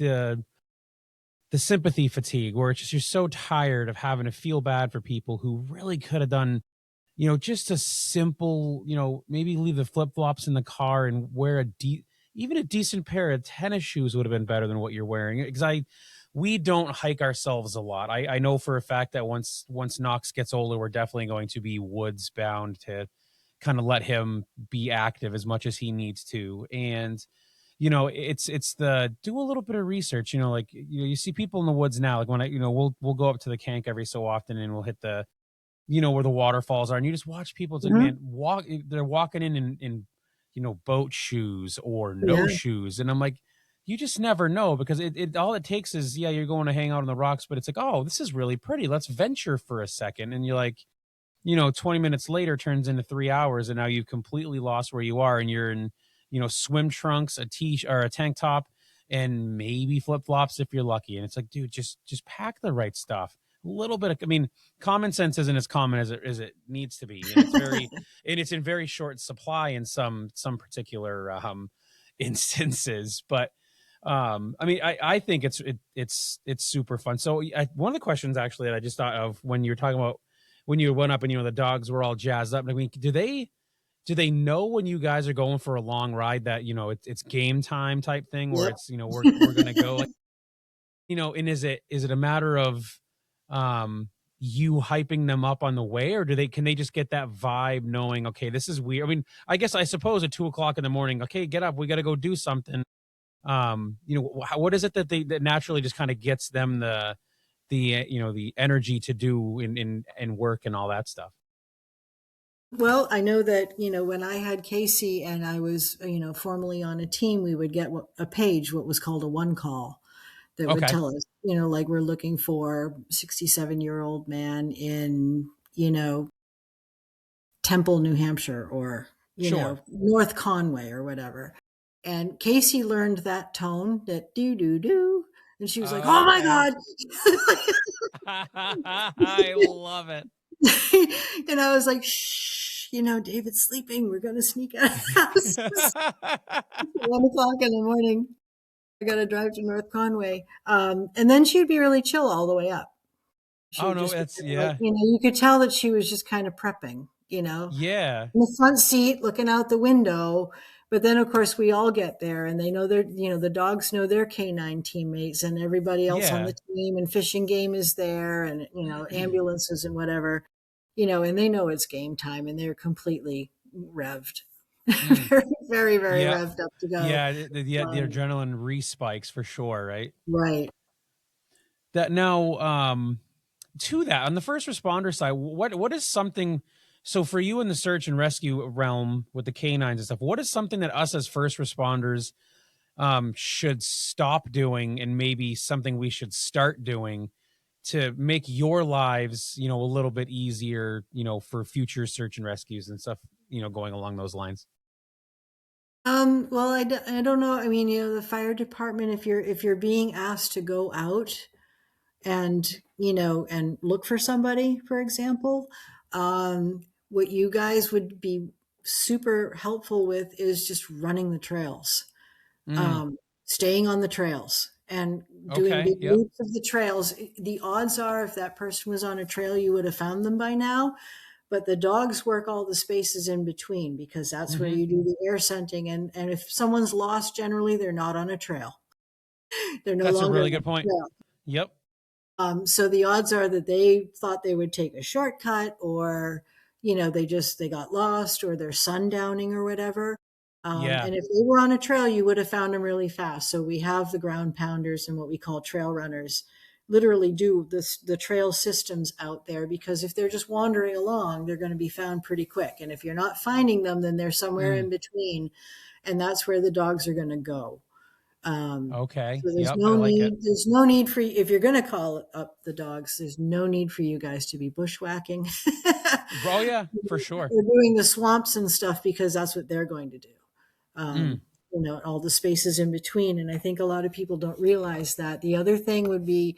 the sympathy fatigue where it's just you're so tired of having to feel bad for people who really could have done, just a simple, maybe leave the flip-flops in the car and wear even a decent pair of tennis shoes would have been better than what you're wearing. Because we don't hike ourselves a lot. I know for a fact that once Knox gets older, we're definitely going to be woods bound to kind of let him be active as much as he needs to. And it's the do a little bit of research. Like you see people in the woods now. Like when we'll go up to the Kank every so often and we'll hit the where the waterfalls are, and you just watch people. It's like, Mhm. man, they're walking in boat shoes or no Yeah. shoes, and I'm like, you just never know because it all it takes is you're going to hang out on the rocks, but it's like, oh, this is really pretty. Let's venture for a second, and you're like, 20 minutes later turns into 3 hours, and now you've completely lost where you are, and you're in swim trunks, a or a tank top, and maybe flip flops if you're lucky. And it's like, dude, just pack the right stuff. A little bit of, I mean, common sense isn't as common as it needs to be, and it's in very short supply in some particular instances. But I mean, I think it's super fun. So one of the questions actually that I just thought of when you were talking about when you went up and the dogs were all jazzed up. I mean, do they know when you guys are going for a long ride that it's game time type thing where Yep. it's we're gonna go, like, and is it a matter of you hyping them up on the way, or can they just get that vibe knowing, okay, this is weird? I mean, I suppose at 2 o'clock in the morning, okay, get up, we got to go do something. What is it that naturally just kind of gets them the energy to do in work and all that stuff? Well, I know that, when I had Casey and I was, formally on a team, we would get a page, what was called a one call, that would Okay. tell us, like we're looking for 67-year-old man in, Temple, New Hampshire, or, Sure. North Conway or whatever. And Casey learned that tone, that do, do, do. And she was like, oh my Okay. God. I love it. And I was like, shh, David's sleeping. We're going to sneak out of the house. 1 o'clock in the morning. I got to drive to North Conway. And then she'd be really chill all the way up. She Oh would no, just be it's like, yeah. you could tell that she was just kind of prepping, Yeah. in the front seat looking out the window. But then, of course, we all get there and they know the dogs know their canine teammates and everybody else on Yeah. the team, and fishing game is there, and, ambulances and whatever, and they know it's game time and they're completely revved, Mm. very, very, very Yeah. revved up to go. Yeah, the adrenaline re-spikes for sure, right? Right. That now, to that, on the first responder side, what is something So for you in the search and rescue realm with the canines and stuff, what is something that us as first responders should stop doing, and maybe something we should start doing to make your lives, a little bit easier, for future search and rescues and stuff, going along those lines? Well, I don't know. I mean, the fire department, if you're being asked to go out and, and look for somebody, for example, what you guys would be super helpful with is just running the trails, Mm, um, staying on the trails and doing okay. big Yep. loops of the trails. The odds are, if that person was on a trail, you would have found them by now. But the dogs work all the spaces in between because that's where Hmm. you do the air scenting. And if someone's lost, generally they're not on a trail. They're no That's a longer really on good a point. trail. Yep. So the odds are that they thought they would take a shortcut, or they got lost, or they're sundowning or whatever. Yeah. And if they were on a trail, you would have found them really fast. So we have the ground pounders and what we call trail runners literally do the trail systems out there, because if they're just wandering along, they're going to be found pretty quick. And if you're not finding them, then they're somewhere Mm, in between, and that's where the dogs are going to go. okay. So there's Yep. I no like it. need. There's no need for if you're going to call up the dogs. There's no need for you guys to be bushwhacking Oh yeah, for sure. or doing the swamps and stuff, because that's what they're going to do. Mm, Um, all the spaces in between. And I think a lot of people don't realize that. The other thing would be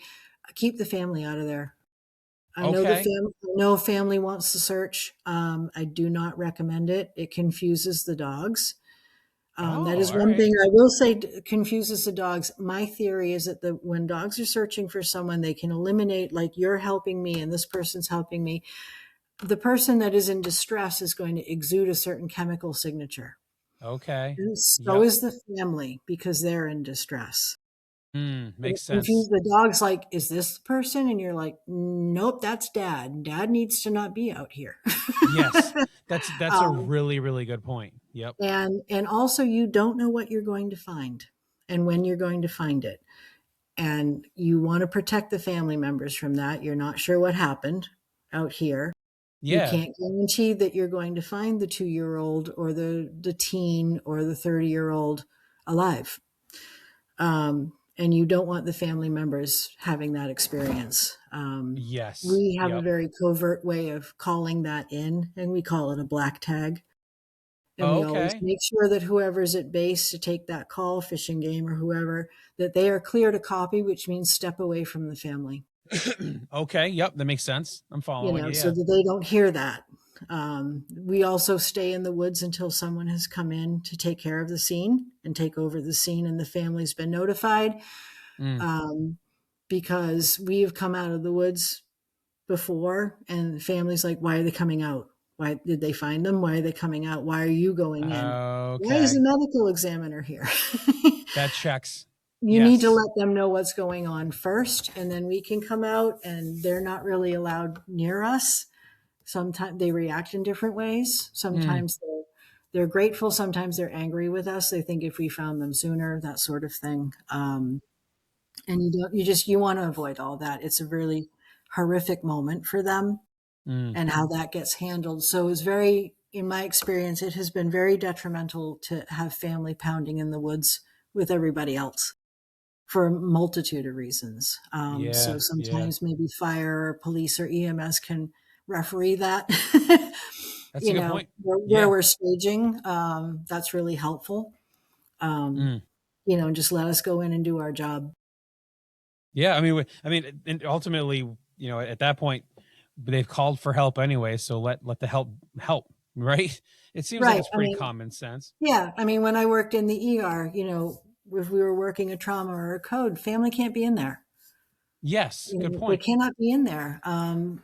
keep the family out of there. okay. I know a family wants to search. I do not recommend it. It confuses the dogs. That Oh, is all one right. thing I will say confuses the dogs. My theory is that when dogs are searching for someone, they can eliminate, like, you're helping me and this person's helping me. The person that is in distress is going to exude a certain chemical signature. Okay. And so Yep. is the family, because they're in distress. And it Makes confuses sense. the dogs, like, is this the person? And you're like, nope, that's dad. Dad needs to not be out here. Yes. That's a um, really, really good point. Yep. and also, you don't know what you're going to find and when you're going to find it, and you want to protect the family members from that. You're not sure what happened out here. You Yeah. can't guarantee that you're going to find the 2-year-old or the teen or the 30-year-old alive. And you don't want the family members having that experience. Yes. We have a Yep. very covert way of calling that in, and we call it a black tag. And we always Okay. make sure that whoever's at base to take that call, fishing game or whoever, that they are clear to copy, which means step away from the family, Okay. Yep. That makes sense. I'm following you. so Yeah. that they don't hear that. We also stay in the woods until someone has come in to take care of the scene and take over the scene, and the family's been notified. Mm. Um, because we have come out of the woods before, and the family's like, why are they coming out? Why did they find them? Why are they coming out? Why are you going in? Why is the Okay. medical examiner here? That checks. You need to Yes. let them know what's going on first, and then we can come out, and they're not really allowed near us. Sometimes they react in different ways. Mm. Sometimes they're grateful. Sometimes they're angry with us. They think if we found them sooner, that sort of thing. And you want to avoid all that. It's a really horrific moment for them, Mm. and how that gets handled. So it's very, in my experience, it has been very detrimental to have family pounding in the woods with everybody else for a multitude of reasons. So Yeah. Yeah. sometimes maybe fire or police or EMS can referee that, That's a good point. where Yeah. we're staging. That's really helpful. Um, Mm. and just let us go in and do our job. Yeah. I mean, and ultimately, at that point, they've called for help anyway. So let the help. Right. It seems like Right. it's I pretty mean, common sense. yeah. I mean, when I worked in the ER, if we were working a trauma or a code, family can't be in there. Yes. Good They point. cannot be in there.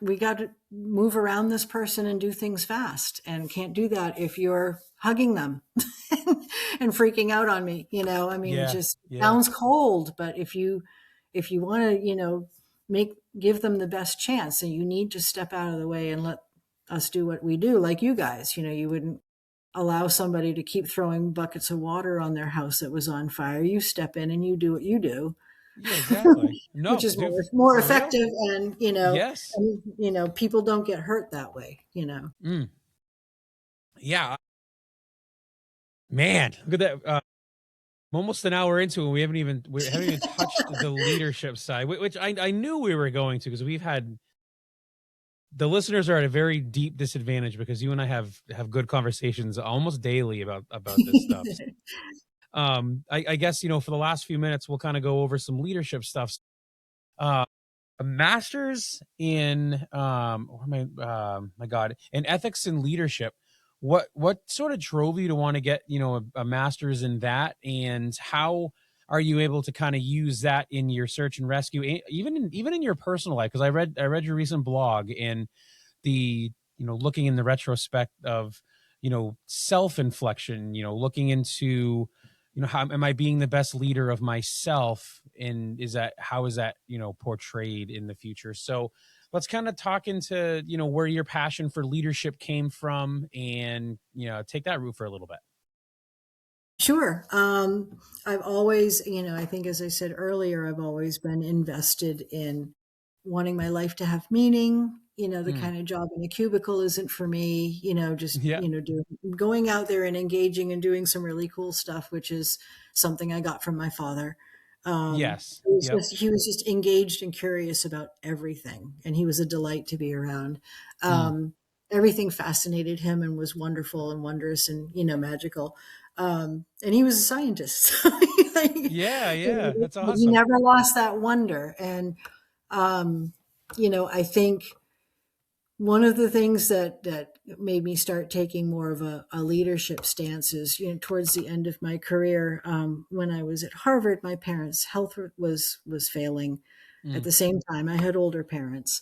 We got to move around this person and do things fast, and can't do that if you're hugging them and freaking out on me. I mean, it Yeah. just Yeah. sounds cold, but if you want to, give them the best chance, and you need to step out of the way and let us do what we do, like you guys. You wouldn't allow somebody to keep throwing buckets of water on their house that was on fire. You step in and you do what you do. Yeah, exactly. which No, is dude, more for real. effective, and Yes. people don't get hurt that way. Mm. Yeah, man, look at that. I'm almost an hour into it. We haven't even touched the leadership side, which I knew we were going to, because we've had the listeners are at a very deep disadvantage because you and I have good conversations almost daily about this stuff. I guess for the last few minutes we'll kind of go over some leadership stuff. Uh, a master's in my god, in ethics and leadership. What sort of drove you to want to get a master's in that, and how are you able to kind of use that in your search and rescue, even in your personal life? Because I read your recent blog, and the looking in the retrospect of self-inflection, looking into how am I being the best leader of myself, and how is that portrayed in the future. So let's kind of talk into where your passion for leadership came from, and take that route for a little bit. Sure. I've always, I think, as I said earlier, I've always been invested in wanting my life to have meaning. The Mm. kind of job in a cubicle isn't for me, just, Yeah. going out there and engaging and doing some really cool stuff, which is something I got from my father. Yes. Yep. He was just engaged and curious about everything, and he was a delight to be around. Mm. Um, Everything fascinated him and was wonderful and wondrous and, magical. And he was a scientist. Like, Yeah, yeah, that's he awesome. never lost that wonder. And, um, I think one of the things that made me start taking more of a leadership stance is, towards the end of my career, when I was at Harvard, my parents' health was failing. At Mm. the same time, I had older parents,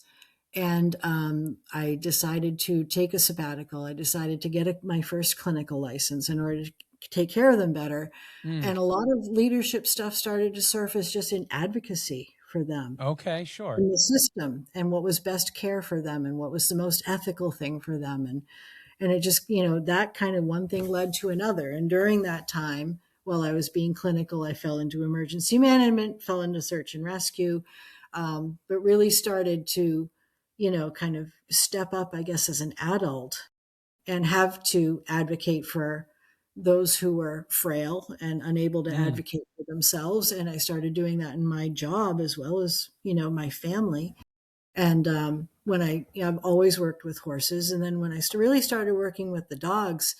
and I decided to take a sabbatical. I decided to get my first clinical license in order to take care of them better. Mm. And a lot of leadership stuff started to surface just in advocacy for them Okay, sure. in the system, and what was best care for them, and what was the most ethical thing for them. And it just, that kind of one thing led to another. And during that time, while I was being clinical, I fell into emergency management, fell into search and rescue, but really started to, kind of step up, I guess, as an adult, and have to advocate for those who were frail and unable to Mm. advocate for themselves. And I started doing that in my job as well as, my family. And I've always worked with horses. And then when I really started working with the dogs,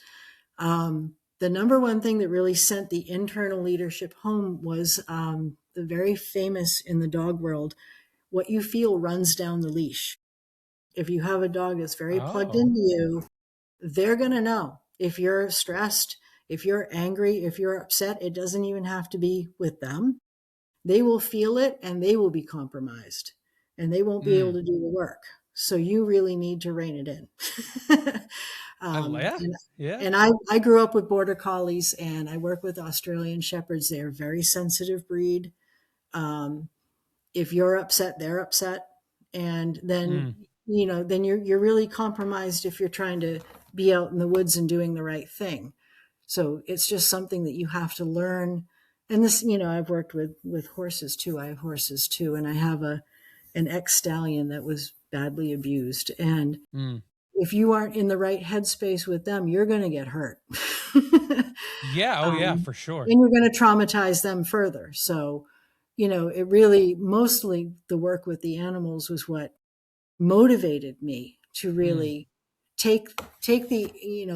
the number one thing that really sent the internal leadership home was the very famous in the dog world: what you feel runs down the leash. If you have a dog that's very plugged Oh. into you, they're going to know if you're stressed, if you're angry, if you're upset. It doesn't even have to be with them. They will feel it, and they will be compromised, and they won't be able Mm. to do the work. So you really need to rein it in. Yeah. And Yeah. I grew up with border collies, and I work with Australian shepherds. They are a very sensitive breed. Um, if you're upset, they're upset, and then Mm. then you're really compromised if you're trying to be out in the woods and doing the right thing. So it's just something that you have to learn. And this, I've worked with horses too. I have horses too, and I have an ex stallion that was badly abused. And Mm. if you aren't in the right headspace with them, you're going to get hurt. Yeah. Oh, yeah, And for sure. you're going to traumatize them further. So, it really, mostly the work with the animals was what motivated me to Mm. really take the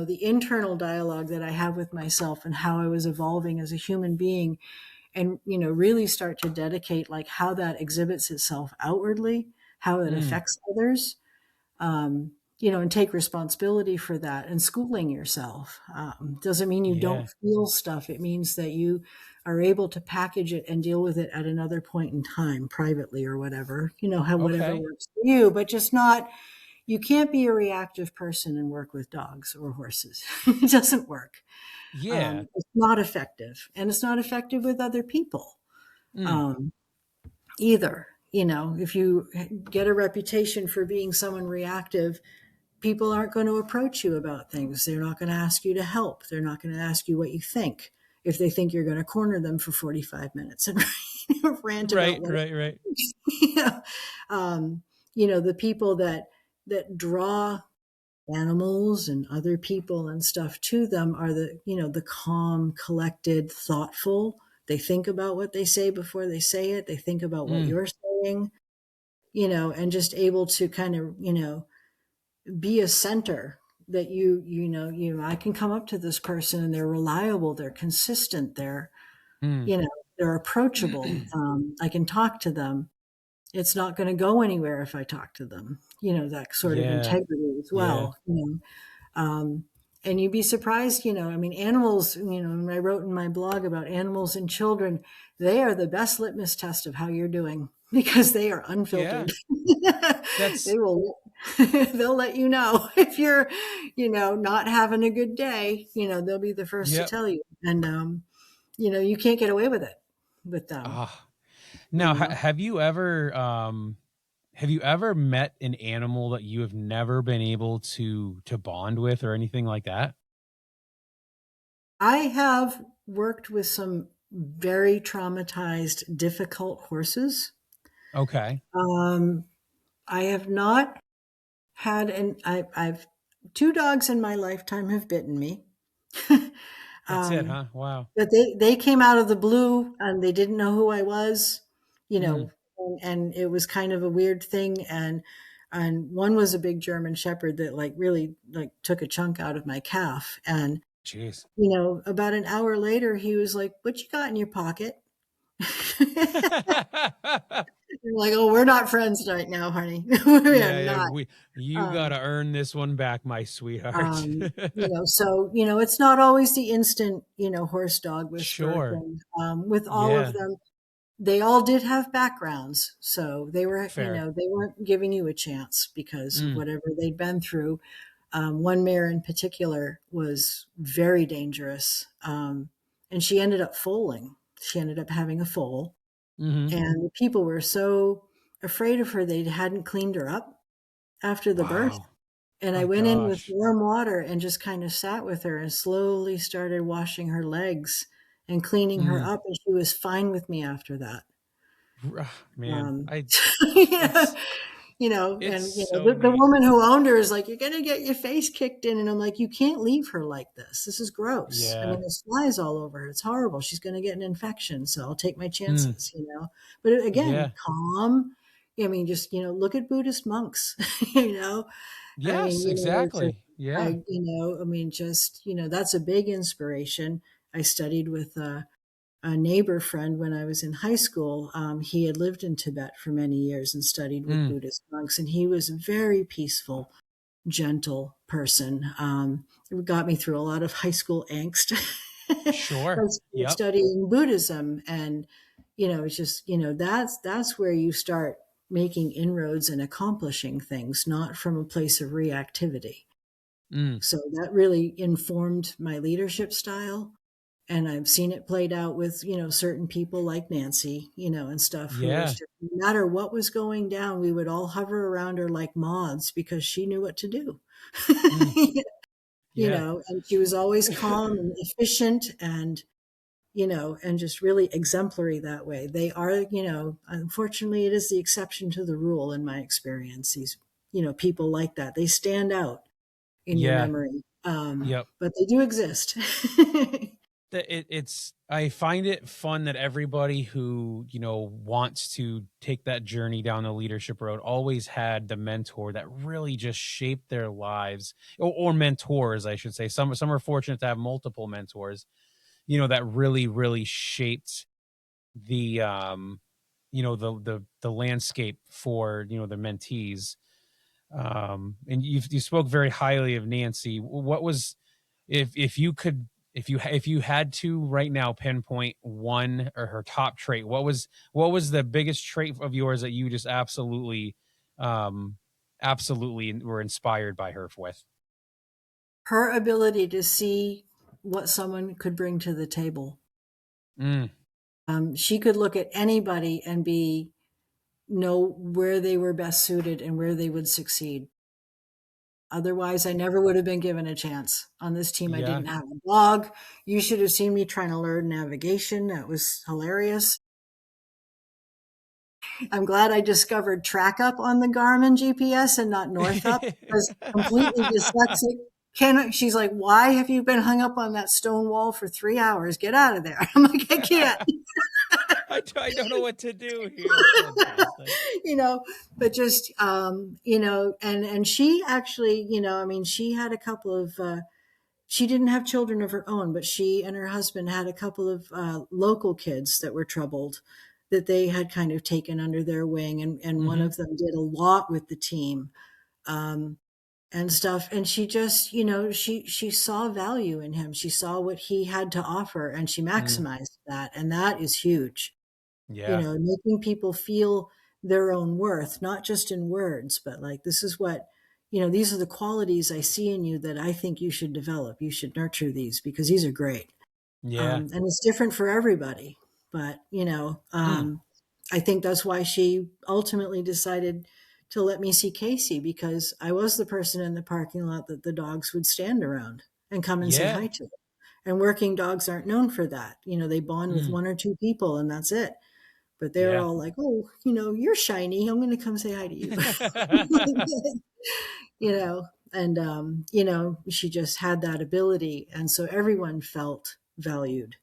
the internal dialogue that I have with myself and how I was evolving as a human being, and really start to dedicate, like, how that exhibits itself outwardly, how it Mm. affects others, and take responsibility for that. And schooling yourself doesn't mean you Yeah. don't feel stuff. It means that you are able to package it and deal with it at another point in time, privately or whatever, how whatever Okay. works for you, but just not. You can't be a reactive person and work with dogs or horses. It doesn't work. Yeah. It's not effective, and it's not effective with other people Mm. um, either. If you get a reputation for being someone reactive, people aren't going to approach you about things. They're not going to ask you to help. They're not going to ask you what you think. if they think you're going to corner them for 45 minutes and rant about Right, what, right, right. you know, the people that draw animals and other people and stuff to them are the calm, collected, thoughtful. They think about what they say before they say it. They think about what Mm, you're saying, and just able to kind of, be a center that I can come up to this person and they're reliable, they're consistent, mm. they're approachable. I can talk to them. It's not going to go anywhere if I talk to them. That sort of Yeah, integrity as yeah, well. And you'd be surprised, animals, when I wrote in my blog about animals and children, they are the best litmus test of how you're doing because they are yeah. unfiltered. That's They will, they'll let you know if you're, not having a good day, they'll be the first to yep. tell you. And, you can't get away with it with them, Ah, you now, know. have you ever met an animal that you have never been able to bond with or anything like that? I have worked with some very traumatized, difficult horses. Okay, Um, I have not had I've two dogs in my lifetime have bitten me. that's it, um, huh? Wow. but they came out of the blue and they didn't know who I was, you Mm, know, and it was kind of a weird thing. And one was a big German Shepherd that like really like took a chunk out of my calf. And jeez. about an hour later, he was like, "What you got in your pocket?" You're like, "Oh, we're not friends right now, honey. We are Yeah, yeah. not." You Um, gotta earn this one back, my sweetheart. so it's not always the instant, horse dog whisperer Sure. thing. With all of Yeah. them, they all did have backgrounds, so they were, Fair. they weren't giving you a chance because of Mm, whatever they'd been through. One mare in particular was very dangerous, and she ended up foaling. She ended up having a foal, mhm. and the people were so afraid of her they hadn't cleaned her up after the birth. Wow. And I My went in with gosh. warm water and just kind of sat with her and slowly started washing her legs and cleaning her Mm. up, and she was fine with me after that. Man, Um, I yeah, it's and so the neat. woman who owned her is like, "You're gonna get your face kicked in," and I'm like, "You can't leave her like this. This is gross. I Yeah. mean, there's flies all over her. It's horrible. She's gonna get an infection. So I'll take my Mm. chances." But again, Yeah. calm. I mean, just look at Buddhist monks. you know, I mean, Yes, it's just, exactly. Yeah. I mean, just, that's a big inspiration. I studied with a neighbor friend when I was in high school. He had lived in Tibet for many years and studied with Mm. Buddhist monks, and he was a very peaceful, gentle person. It got me through a lot of high school angst Sure. like Yep. studying Buddhism. And, it's just, that's where you start making inroads and accomplishing things, not from a place of reactivity. Mm. So that really informed my leadership style. And I've seen it played out with, certain people like Nancy, and stuff who was Yeah. just, no matter what was going down, we would all hover around her like moths because she knew what to do. Mm. Yeah. And she was always calm and efficient and, and just really exemplary that way. They are, unfortunately, it is the exception to the rule in my experience. These, people like that, they stand out in your Yeah. memory. Yep. But they do exist. It's I find it fun that everybody who, wants to take that journey down the leadership road always had the mentor that really just shaped their lives, or mentors, I should say. Some are fortunate to have multiple mentors, that really shaped the the landscape for, the mentees. And you spoke very highly of Nancy. What was, if you could, if you had to right now pinpoint one or her top trait, what was the biggest trait of yours that you just um absolutely were inspired by her with? Her ability to see what someone could bring to the table. Mm, She could look at anybody and know where they were best suited and where they would succeed. Otherwise, I never would have been given a chance. On this team, I Yeah. didn't have a dog. You should have seen me trying to learn navigation. That was hilarious. I'm glad I discovered track up on the Garmin GPS and not north up, because completely dyslexic. She's like, why have you been hung up on that stone wall for 3 hours? Get out of there. I'm like, I can't. I don't know what to do here. Fantastic. you know, but just, and she actually, I mean, she had a couple of, she didn't have children of her own, but she and her husband had a couple of local kids that were troubled that they had kind of taken under their wing. And one Hmm. of them did a lot with the team um, and stuff. And she just, she saw value in him. She saw what he had to offer and she Mm. maximized that. And that is huge, Yeah. making people feel their own worth, not just in words, but like, this is what, these are the qualities I see in you that I think you should develop. You should nurture these because these are great. Yeah. And it's different for everybody. But, Mm. I think that's why she ultimately decided to let me see Casey, because I was the person in the parking lot that the dogs would stand around and come and say Yeah. hi to. And working dogs aren't known for that. They bond with Mm. one or two people and that's it. But they're Yeah. all like, oh, you're shiny. I'm going to come say hi to you. And, she just had that ability. And so everyone felt valued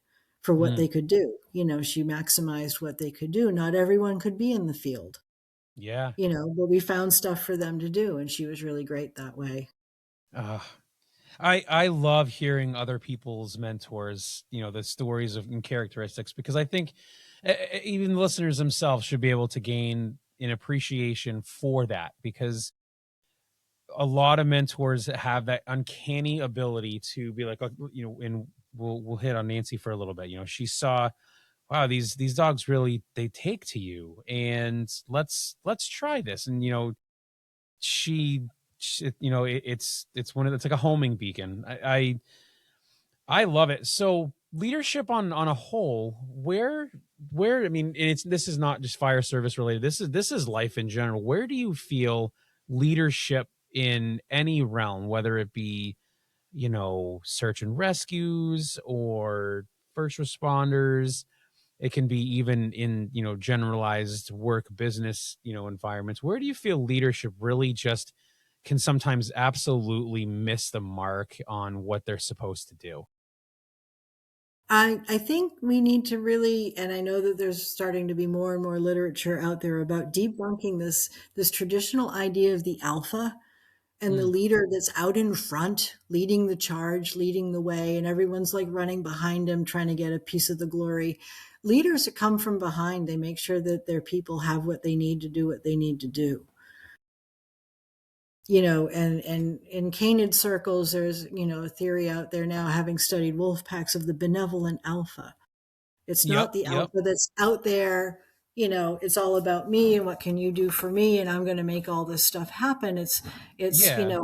for what Mm. they could do. She maximized what they could do. Not everyone could be in the field, Yeah. but we found stuff for them to do. And she was really great that way. Uh, I love hearing other people's mentors, the stories of and characteristics, because I think even listeners themselves should be able to gain an appreciation for that, because a lot of mentors have that uncanny ability to be like, and we'll hit on Nancy for a little bit. She saw, wow, these dogs really, they take to you, and let's try this. And she it's one of, it's like a homing beacon. I love it. So leadership on a whole, where I mean, and it's, this is not just fire service related. This is life in general. Where do you feel leadership in any realm, whether it be, search and rescues or first responders? It can be even in, generalized work, business, environments. Where do you feel leadership really just can sometimes absolutely miss the mark on what they're supposed to do? I think we need to really, and I know that there's starting to be more and more literature out there about debunking this traditional idea of the alpha and the Mm. leader that's out in front, leading the charge, leading the way, and everyone's like running behind him, trying to get a piece of the glory. Leaders that come from behind, they make sure that their people have what they need to do what they need to do. And in canid circles, there's, a theory out there now, having studied wolf packs, of the benevolent alpha. It's not Yep, the yep. alpha that's out there, it's all about me and what can you do for me and I'm going to make all this stuff happen. It's Yeah.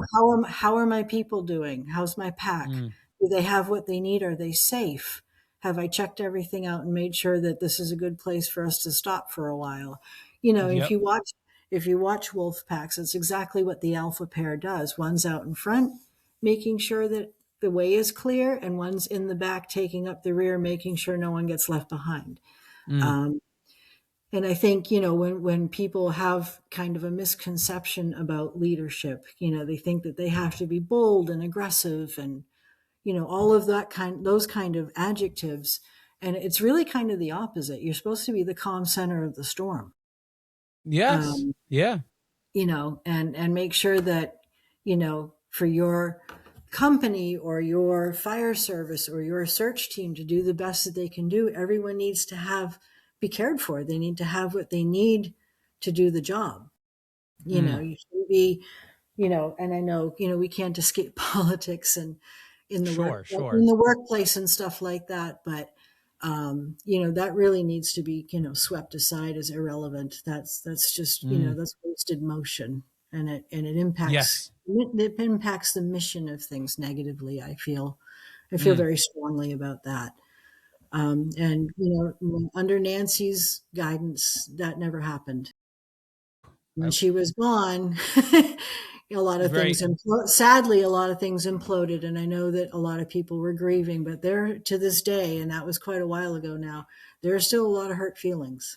how are my people doing? How's my pack? Mm. Do they have what they need? Are they safe? Have I checked everything out and made sure that this is a good place for us to stop for a while? If Yep. you watch wolf packs, it's exactly what the alpha pair does. One's out in front, making sure that the way is clear, and one's in the back taking up the rear, making sure no one gets left behind. Mm. Um, and I think, when people have kind of a misconception about leadership, they think that they have to be bold and aggressive and, all of those kind of adjectives. And it's really kind of the opposite. You're supposed to be the calm center of the storm. Yes. Um, Yeah. and make sure that, for your company or your fire service or your search team to do the best that they can do, everyone needs to be cared for. They need to have what they need to do the job. Mm. You should be, and I know, we can't escape politics and Sure, in sure. the workplace and stuff like that. But, that really needs to be, swept aside as irrelevant. That's just, Mm. that's wasted motion, and it impacts, Yes. the mission of things negatively. I feel Mm. very strongly about that. And, under Nancy's guidance, that never happened. I, When she was gone, A lot of Right. things, sadly, a lot of things imploded. And I know that a lot of people were grieving, but there to this day, and that was quite a while ago now, there are still a lot of hurt feelings.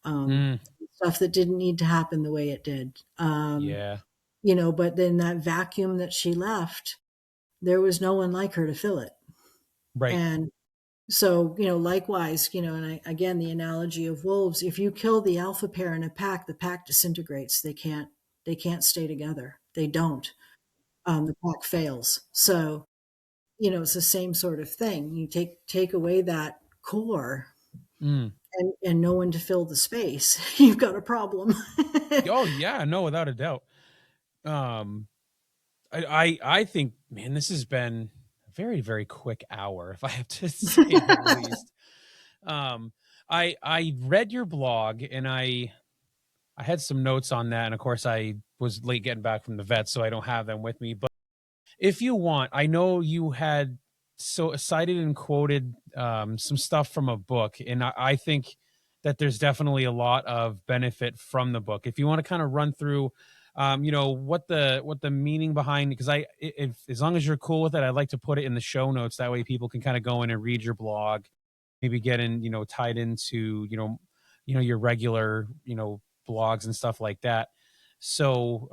Mm, Stuff that didn't need to happen the way it did. yeah. But then that vacuum that she left, there was no one like her to fill it. Right. And so, likewise, and again, the analogy of wolves, if you kill the alpha pair in a pack, the pack disintegrates. They can't stay together. They don't. The pack fails. So, it's the same sort of thing. You take away that core Mm. and no one to fill the space, you've got a problem. Oh yeah, no, without a doubt. Um, I think, man, this has been a very, very quick hour, if I have to say the least. Um, I read your blog and I had some notes on that, and of course I was late getting back from the vet, so I don't have them with me. But if you want, I know you had so cited and quoted some stuff from a book, and I think that there's definitely a lot of benefit from the book. If you want to kind of run through, what the meaning behind, because if as long as you're cool with it, I'd like to put it in the show notes. That way, people can kind of go in and read your blog, maybe get in, tied into, your regular, blogs and stuff like that. So,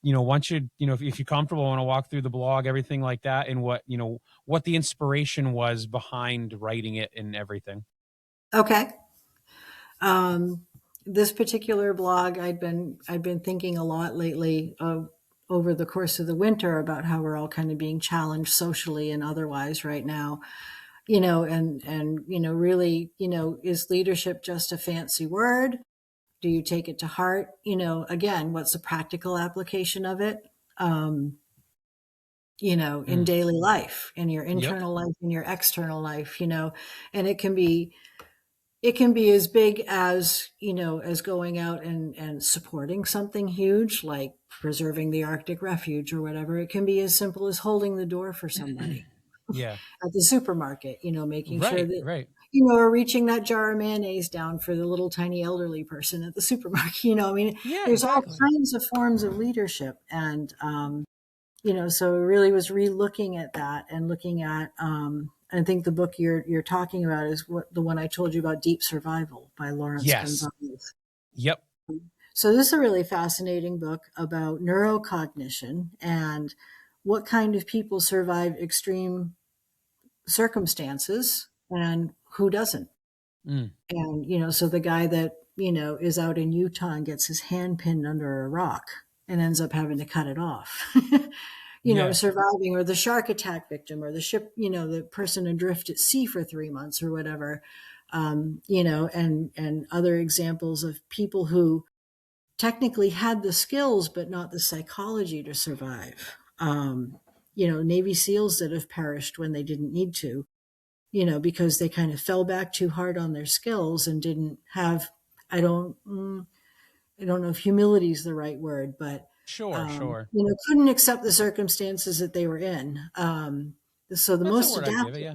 once if you're comfortable, want to walk through the blog, everything like that, and what the inspiration was behind writing it and everything. Okay. This particular blog, I've been thinking a lot lately over the course of the winter about how we're all kind of being challenged socially and otherwise right now. Really, is leadership just a fancy word? Do you take it to heart? Again, what's the practical application of it? In Mm. daily life, in your Yep. internal life, in your external life, and it can be as big as, as going out and supporting something huge, like preserving the Arctic refuge or whatever. It can be as simple as holding the door for somebody Yeah. at the supermarket, making sure Right. that, Right. or reaching that jar of mayonnaise down for the little tiny elderly person at the supermarket. I mean, Yeah. there's all Exactly. kinds of forms of leadership. And, so it really was re-looking at that and looking at, I think the book you're talking about is the one I told you about, Deep Survival by Lawrence Yes. Gonzalez. Yep. So this is a really fascinating book about neurocognition and what kind of people survive extreme circumstances and who doesn't. Mm. And, so the guy that, is out in Utah and gets his hand pinned under a rock and ends up having to cut it off, Yeah. surviving, or the shark attack victim, or the ship, the person adrift at sea for 3 months or whatever, and other examples of people who technically had the skills, but not the psychology to survive. Navy SEALs that have perished when they didn't need to, because they kind of fell back too hard on their skills and didn't have, I don't, I don't know if humility is the right word, but, Sure. Sure. couldn't accept the circumstances that they were in. So the That's a most word I'd give it. Yeah.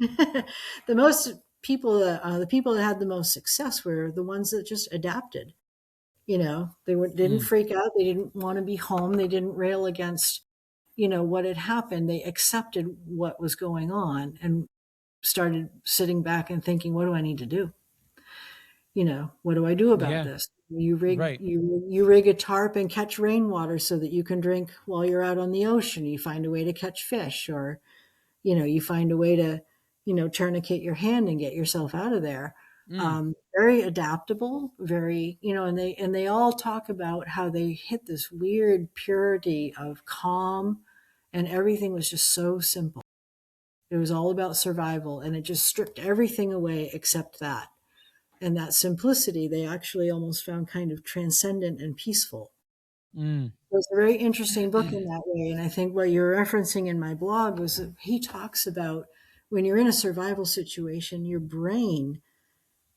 adaptable, the most people, the people that had the most success were the ones that just adapted. Didn't Mm. freak out. They didn't want to be home. They didn't rail against, what had happened. They accepted what was going on and started sitting back and thinking, what do I need to do? What do I do about Yeah. this? Right. You rig a tarp and catch rainwater so that you can drink while you're out on the ocean. You find a way to catch fish, or, you find a way to, tourniquet your hand and get yourself out of there. Mm. Very adaptable, very, and they all talk about how they hit this weird purity of calm, and everything was just so simple. It was all about survival, and it just stripped everything away except that. And that simplicity, they actually almost found kind of transcendent and peaceful. Mm. It was a very interesting book in that way. And I think what you're referencing in my blog was that he talks about when you're in a survival situation, your brain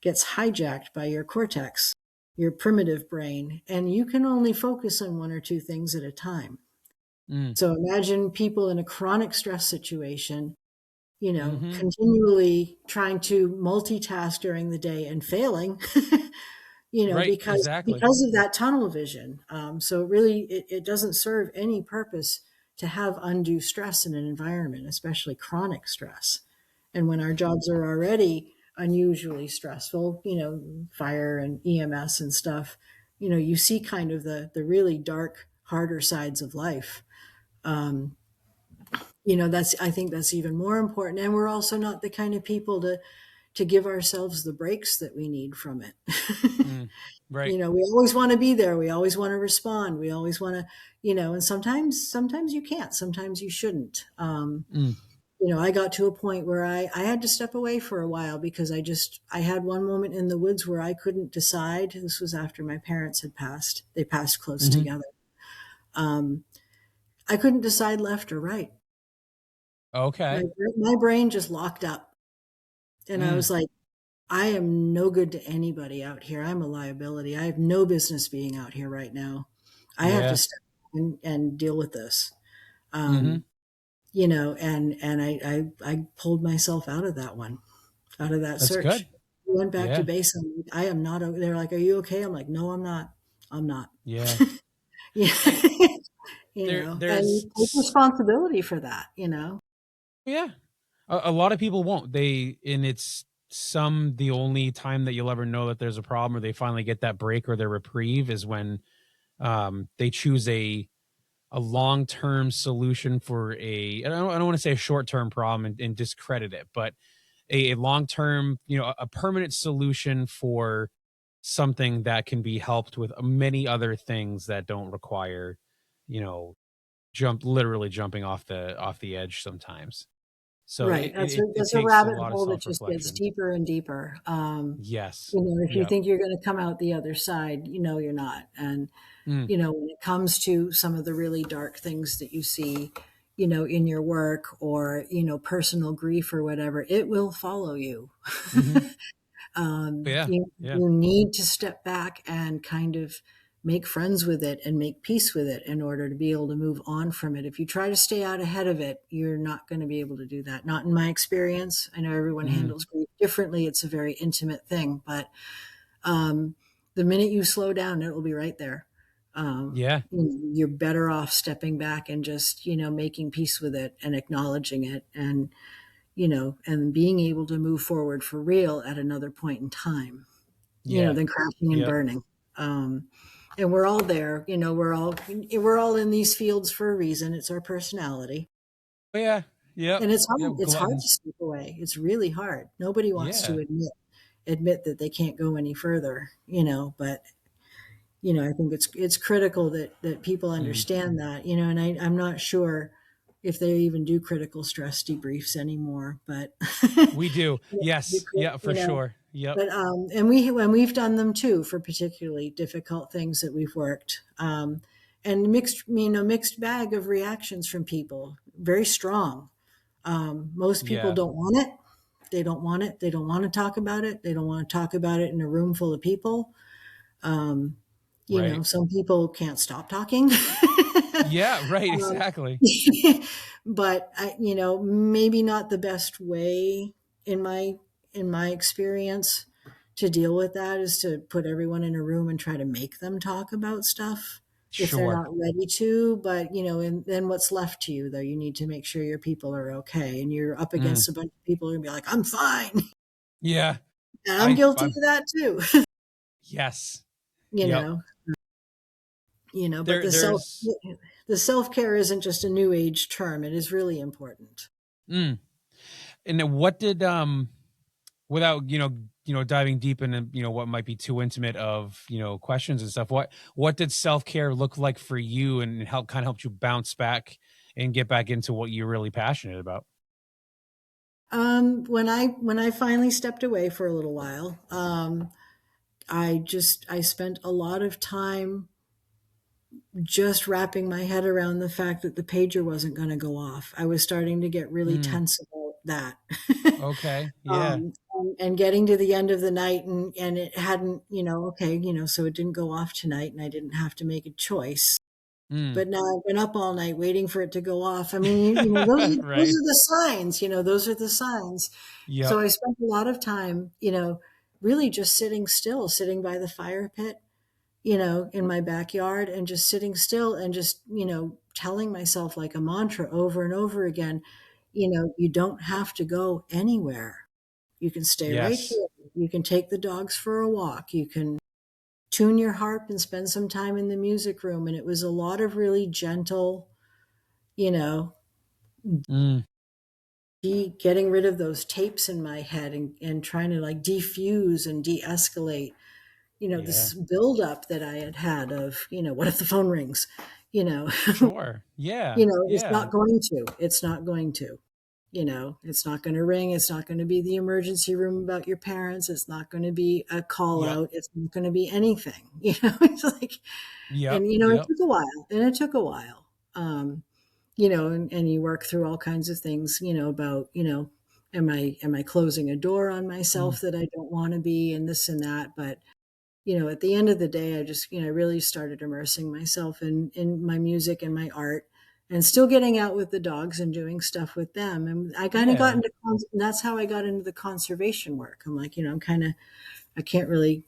gets hijacked by your cortex, your primitive brain, and you can only focus on one or two things at a time. Mm. So imagine people in a chronic stress situation, Mm-hmm. continually trying to multitask during the day and failing, Right. Exactly. because of that tunnel vision. So really, it doesn't serve any purpose to have undue stress in an environment, especially chronic stress. And when our jobs are already unusually stressful, fire and EMS and stuff, you see kind of the really dark, harder sides of life. Um, that's I think that's even more important. And we're also not the kind of people to give ourselves the breaks that we need from it. Mm, right. We always want to be there. We always want to respond. We always want to, and sometimes you can't, sometimes you shouldn't. Mm, I got to a point where I had to step away for a while because I had one moment in the woods where I couldn't decide. This was after my parents had passed. They passed close hmm together. Um, I couldn't decide left or right. My, Okay. my brain just locked up. And I Mm, was like, I am no good to anybody out here. I'm a liability. I have no business being out here right now. I have to yeah. step in and deal with this. hmm Um, and I pulled myself out of that one, out of that That's good. search. We went back to Yeah. base. I am not. They're like, "Are you okay?" I'm like, "No, I'm not. I'm not." Yeah. Yeah, And and you take responsibility for that. yeah, a lot of people won't. And it's the only time that you'll ever know that there's a problem or they finally get that break or their reprieve is when they choose a long-term solution for I don't want to say a short-term problem and discredit it, but a long-term, a permanent solution for something that can be helped with many other things that don't require, you know, literally jumping off the edge sometimes. So Right. it That's a takes a rabbit lot of hole that just gets self-reflection. deeper and deeper. Yes. If you Yep. think you're going to come out the other side, you're not. And Mm, when it comes to some of the really dark things that you see, in your work or, personal grief or whatever, it will follow you. mhm. Yeah. Yeah. You need to step back and kind of make friends with it and make peace with it in order to be able to move on from it. If you try to stay out ahead of it, you're not going to be able to do that. Not in my experience. I know everyone Mm, handles grief differently. It's a very intimate thing, but um, the minute you slow down, it will be right there. yeah. You're better off stepping back and just, making peace with it and acknowledging it and being able to move forward for real at another point in time, Yeah. than crashing and Yep. burning. And we're all there, we're all in these fields for a reason. It's our personality. Yeah. Yep. And it's hard. Yep. It's hard to Gluttons. step away. It's really hard. Nobody wants to Yeah. admit that they can't go any further, but I think it's critical that people Mm. understand that, and I'm not sure if they even do critical stress debriefs anymore, but We do. you Yes. could, Yeah, for sure. Yep. but and we've done them too for particularly difficult things that we've worked, and mixed bag of reactions from people, very strong. Most people Yeah. don't want it. They don't want it. They don't want to talk about it. They don't want to talk about it in a room full of people. Um, Right. some people can't stop talking. Yeah, right, um, exactly. but maybe not the best way in my experience to deal with that is to put everyone in a room and try to make them talk about stuff if they're Sure. not ready to. But and then what's left to you though? You need to make sure your people are okay, and you're up Mm. against a bunch of people who are gonna be like, "I'm fine," Yeah. and I'm guilty I'm of that too. yes. you Yep. know, but There's the self-care isn't just a new age term. It is really important. mm. And then what did without diving deep into what might be too intimate of questions and stuff, what did self-care look like for you and helped you bounce back and get back into what you're really passionate about? When I finally stepped away for a little while, I spent a lot of time just wrapping my head around the fact that the pager wasn't going to go off. I was starting to get really Mm, tense about that. okay. Yeah. And getting to the end of the night and it hadn't, okay, so it didn't go off tonight and I didn't have to make a choice. Mm. But now I've been up all night waiting for it to go off. I mean, those Right. are the signs, those are the signs. So Yep. I spent a lot of time, really just sitting still, sitting by the fire pit, in my backyard, and just sitting still and just, telling myself like a mantra over and over again, you don't have to go anywhere. You can stay right Yes. here. You can take the dogs for a walk. You can tune your harp and spend some time in the music room. And it was a lot of really gentle, you know, Mm, getting rid of those tapes in my head, and trying to like defuse and de-escalate, yeah. this buildup that I had had of, what if the phone rings? You know, Sure. Yeah. it's Yeah. not going to. It's not going to. It's not going to ring. It's not going to be the emergency room about your parents. It's not going to be a call Yep. out. It's not going to be anything. It's like, Yep. and it Yep. took a while. Um, and you work through all kinds of things, about, am I closing a door on Mm, myself that I don't want to be, and this and that. But at the end of the day, I just, really started immersing myself in my music and my art, and still getting out with the dogs and doing stuff with them. And I kind of got yeah. into, that's how I got into the conservation work. I'm like, I can't really,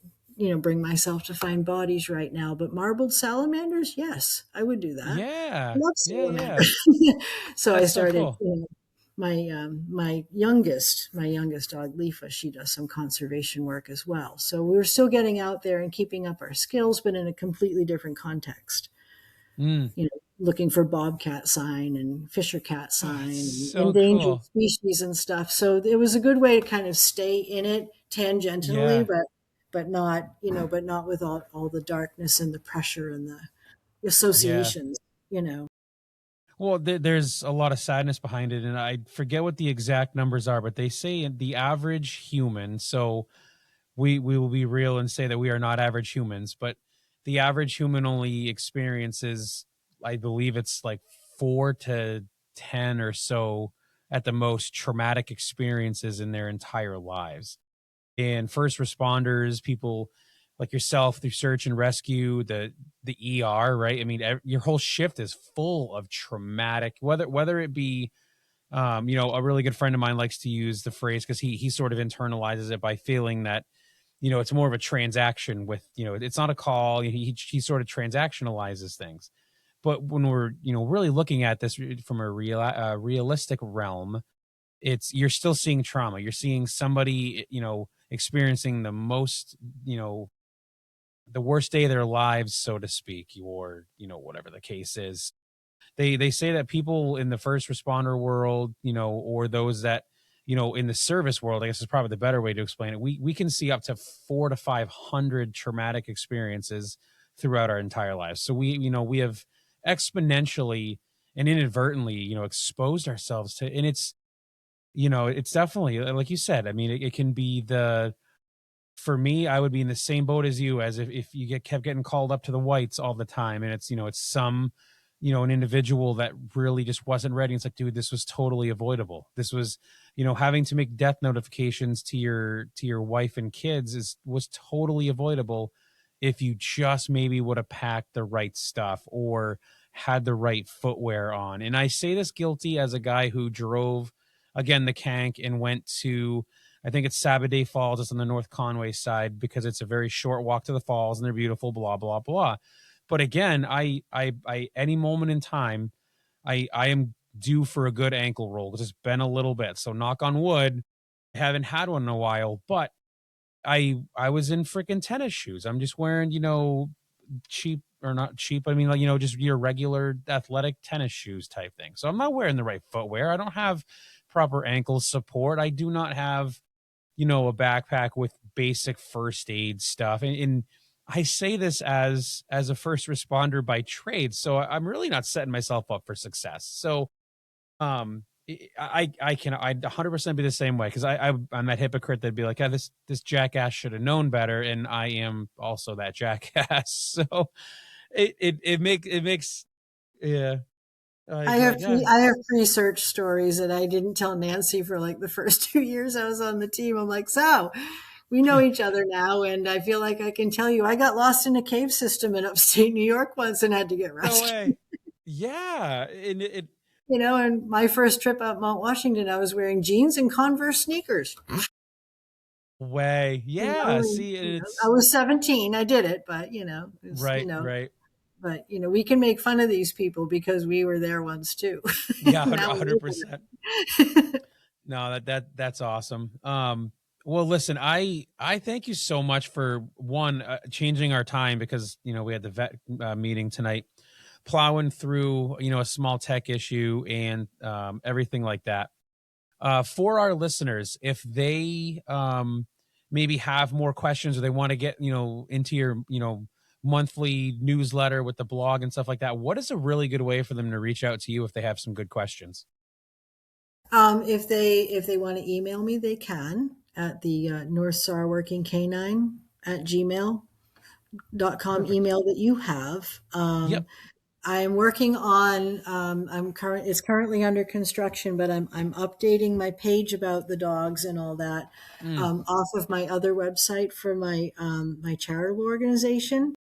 bring myself to find bodies right now, but marbled salamanders, yes, I would do that. Yeah. Love Yeah. Yeah. salamanders. So I That's so started, cool. my youngest dog Leafa, she does some conservation work as well. So we were still getting out there and keeping up our skills, but in a completely different context. Mm. Looking for bobcat sign and fisher cat Oh, it's sign and so endangered cool. species and stuff. So it was a good way to kind of stay in it tangentially, Yeah. but not with all the darkness and the pressure and the Yeah. associations, you know. Well, there's a lot of sadness behind it, and I forget what the exact numbers are, but they say the average human. So we will be real and say that we are not average humans, but the average human only experiences, I believe it's like 4 to 10 or so at the most traumatic experiences in their entire lives. And first responders, people like yourself through search and rescue, the ER, right? I mean, your whole shift is full of traumatic, whether it be a really good friend of mine likes to use the phrase because he sort of internalizes it by feeling that it's more of a transaction with, it's not a call. He sort of transactionalizes things. But when we're, really looking at this from a realistic realm, it's you're still seeing trauma. You're seeing somebody, experiencing the most, the worst day of their lives, so to speak, or, whatever the case is. They say that people in the first responder world, or those that, in the service world, I guess is probably the better way to explain it. We can see up to 400 to 500 traumatic experiences throughout our entire lives. So we have exponentially and inadvertently, exposed ourselves to, and it's definitely like you said. I mean, it can be for me, I would be in the same boat as you, as if you kept getting called up to the whites all the time. And it's some, an individual that really just wasn't ready. It's like, dude, this was totally avoidable. This was, having to make death notifications to your wife and kids was totally avoidable if you just maybe would have packed the right stuff or had the right footwear on. And I say this guilty as a guy who drove, again, the Kank and went to, I think it's Sabaday Falls. It's on the North Conway side because it's a very short walk to the falls and they're beautiful, blah, blah, blah. But again, I any moment in time, I am due for a good ankle roll because it's been a little bit. So knock on wood, I haven't had one in a while, but I was in freaking tennis shoes. I'm just wearing, cheap or not cheap. I mean, like, just your regular athletic tennis shoes type thing. So I'm not wearing the right footwear. I don't have proper ankle support. I do not have a backpack with basic first aid stuff. And I say this as a first responder by trade, so I'm really not setting myself up for success. So I'd 100% be the same way because I'm that hypocrite that'd be like, yeah, this jackass should have known better, and I am also that jackass. So it makes yeah. I I'd have like yeah. pre I have pre-search stories that I didn't tell Nancy for like the first 2 years I was on the team. I'm like, so we know each other now, and I feel like I can tell you I got lost in a cave system in upstate New York once and had to get No rescued. way. Yeah, and it And my first trip up Mount Washington, I was wearing jeans and Converse sneakers. way. You Yeah. know, See, I it's was 17. I did it, but right, right. but we can make fun of these people because we were there once too. Yeah, Now we live 100%. with it. No, that's awesome. Well, listen, I thank you so much for one changing our time because we had the vet meeting tonight, plowing through a small tech issue and everything like that. For our listeners, if they maybe have more questions or they want to get into your monthly newsletter with the blog and stuff like that, what is a really good way for them to reach out to you if they have some good questions? If they want to email me, they can at the North Star Working Canine at gmail.com Perfect. email that you have. Yep. I'm working on. It's currently under construction, but I'm updating my page about the dogs and all that Mm. off of my other website for my charitable organization.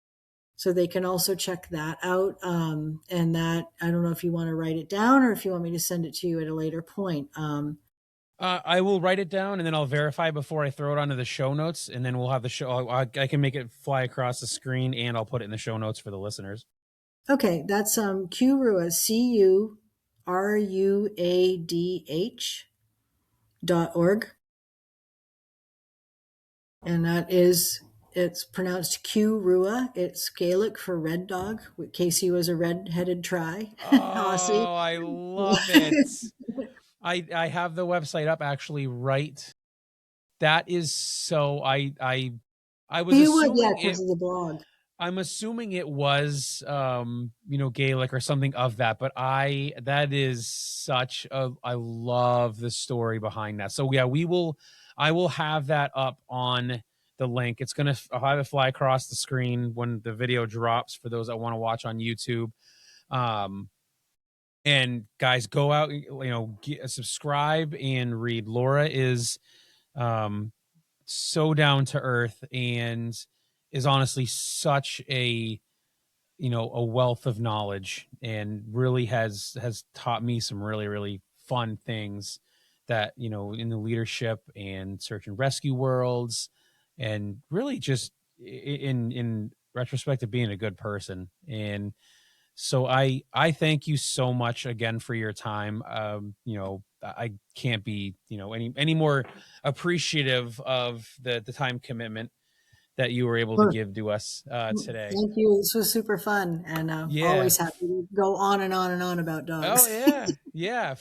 So they can also check that out. And that I don't know if you want to write it down or if you want me to send it to you at a later point. I will write it down and then I'll verify before I throw it onto the show notes, and then we'll have the show. I can make it fly across the screen, and I'll put it in the show notes for the listeners. Okay, that's Curuadh, CURUADH.org. And it's pronounced Curuadh. It's Gaelic for red dog. Casey was a red-headed tri Aussie. Oh, I love it. I have the website up actually right. That is so I was You would, yeah, assuming because it of the blog. I'm assuming it was Gaelic or something of that, but that is such a I love the story behind that. So yeah, I will have that up on the link. I'll have it fly across the screen when the video drops for those that want to watch on YouTube. Um and guys, go out, subscribe and read. Laura is um so down to earth and is honestly such a wealth of knowledge, and really has taught me some really really fun things that in the leadership and search and rescue worlds, and really just in retrospect of being a good person. And so I thank you so much again for your time. I can't be any more appreciative of the time commitment that you were able to Sure. give to us today. Thank you. This was super fun, and Yeah. always happy to go on and on and on about Oh dogs. yeah. Yeah.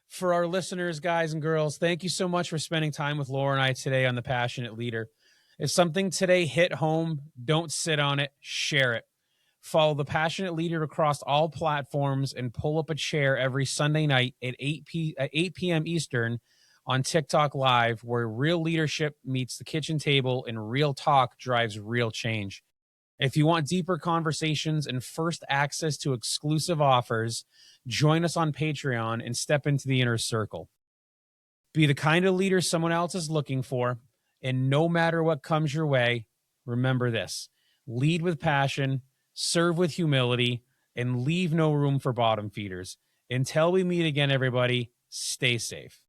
For our listeners, guys and girls, thank you so much for spending time with Laura and I today on The Passionate Leader. If something today hit home, don't sit on it, share it. Follow The Passionate Leader across all platforms and pull up a chair every Sunday night at 8 p.m. Eastern on TikTok Live, where real leadership meets the kitchen table and real talk drives real change. If you want deeper conversations and first access to exclusive offers, join us on Patreon and step into the inner circle. Be the kind of leader someone else is looking for, and no matter what comes your way, remember this: lead with passion, serve with humility, and leave no room for bottom feeders. Until we meet again, everybody, stay safe.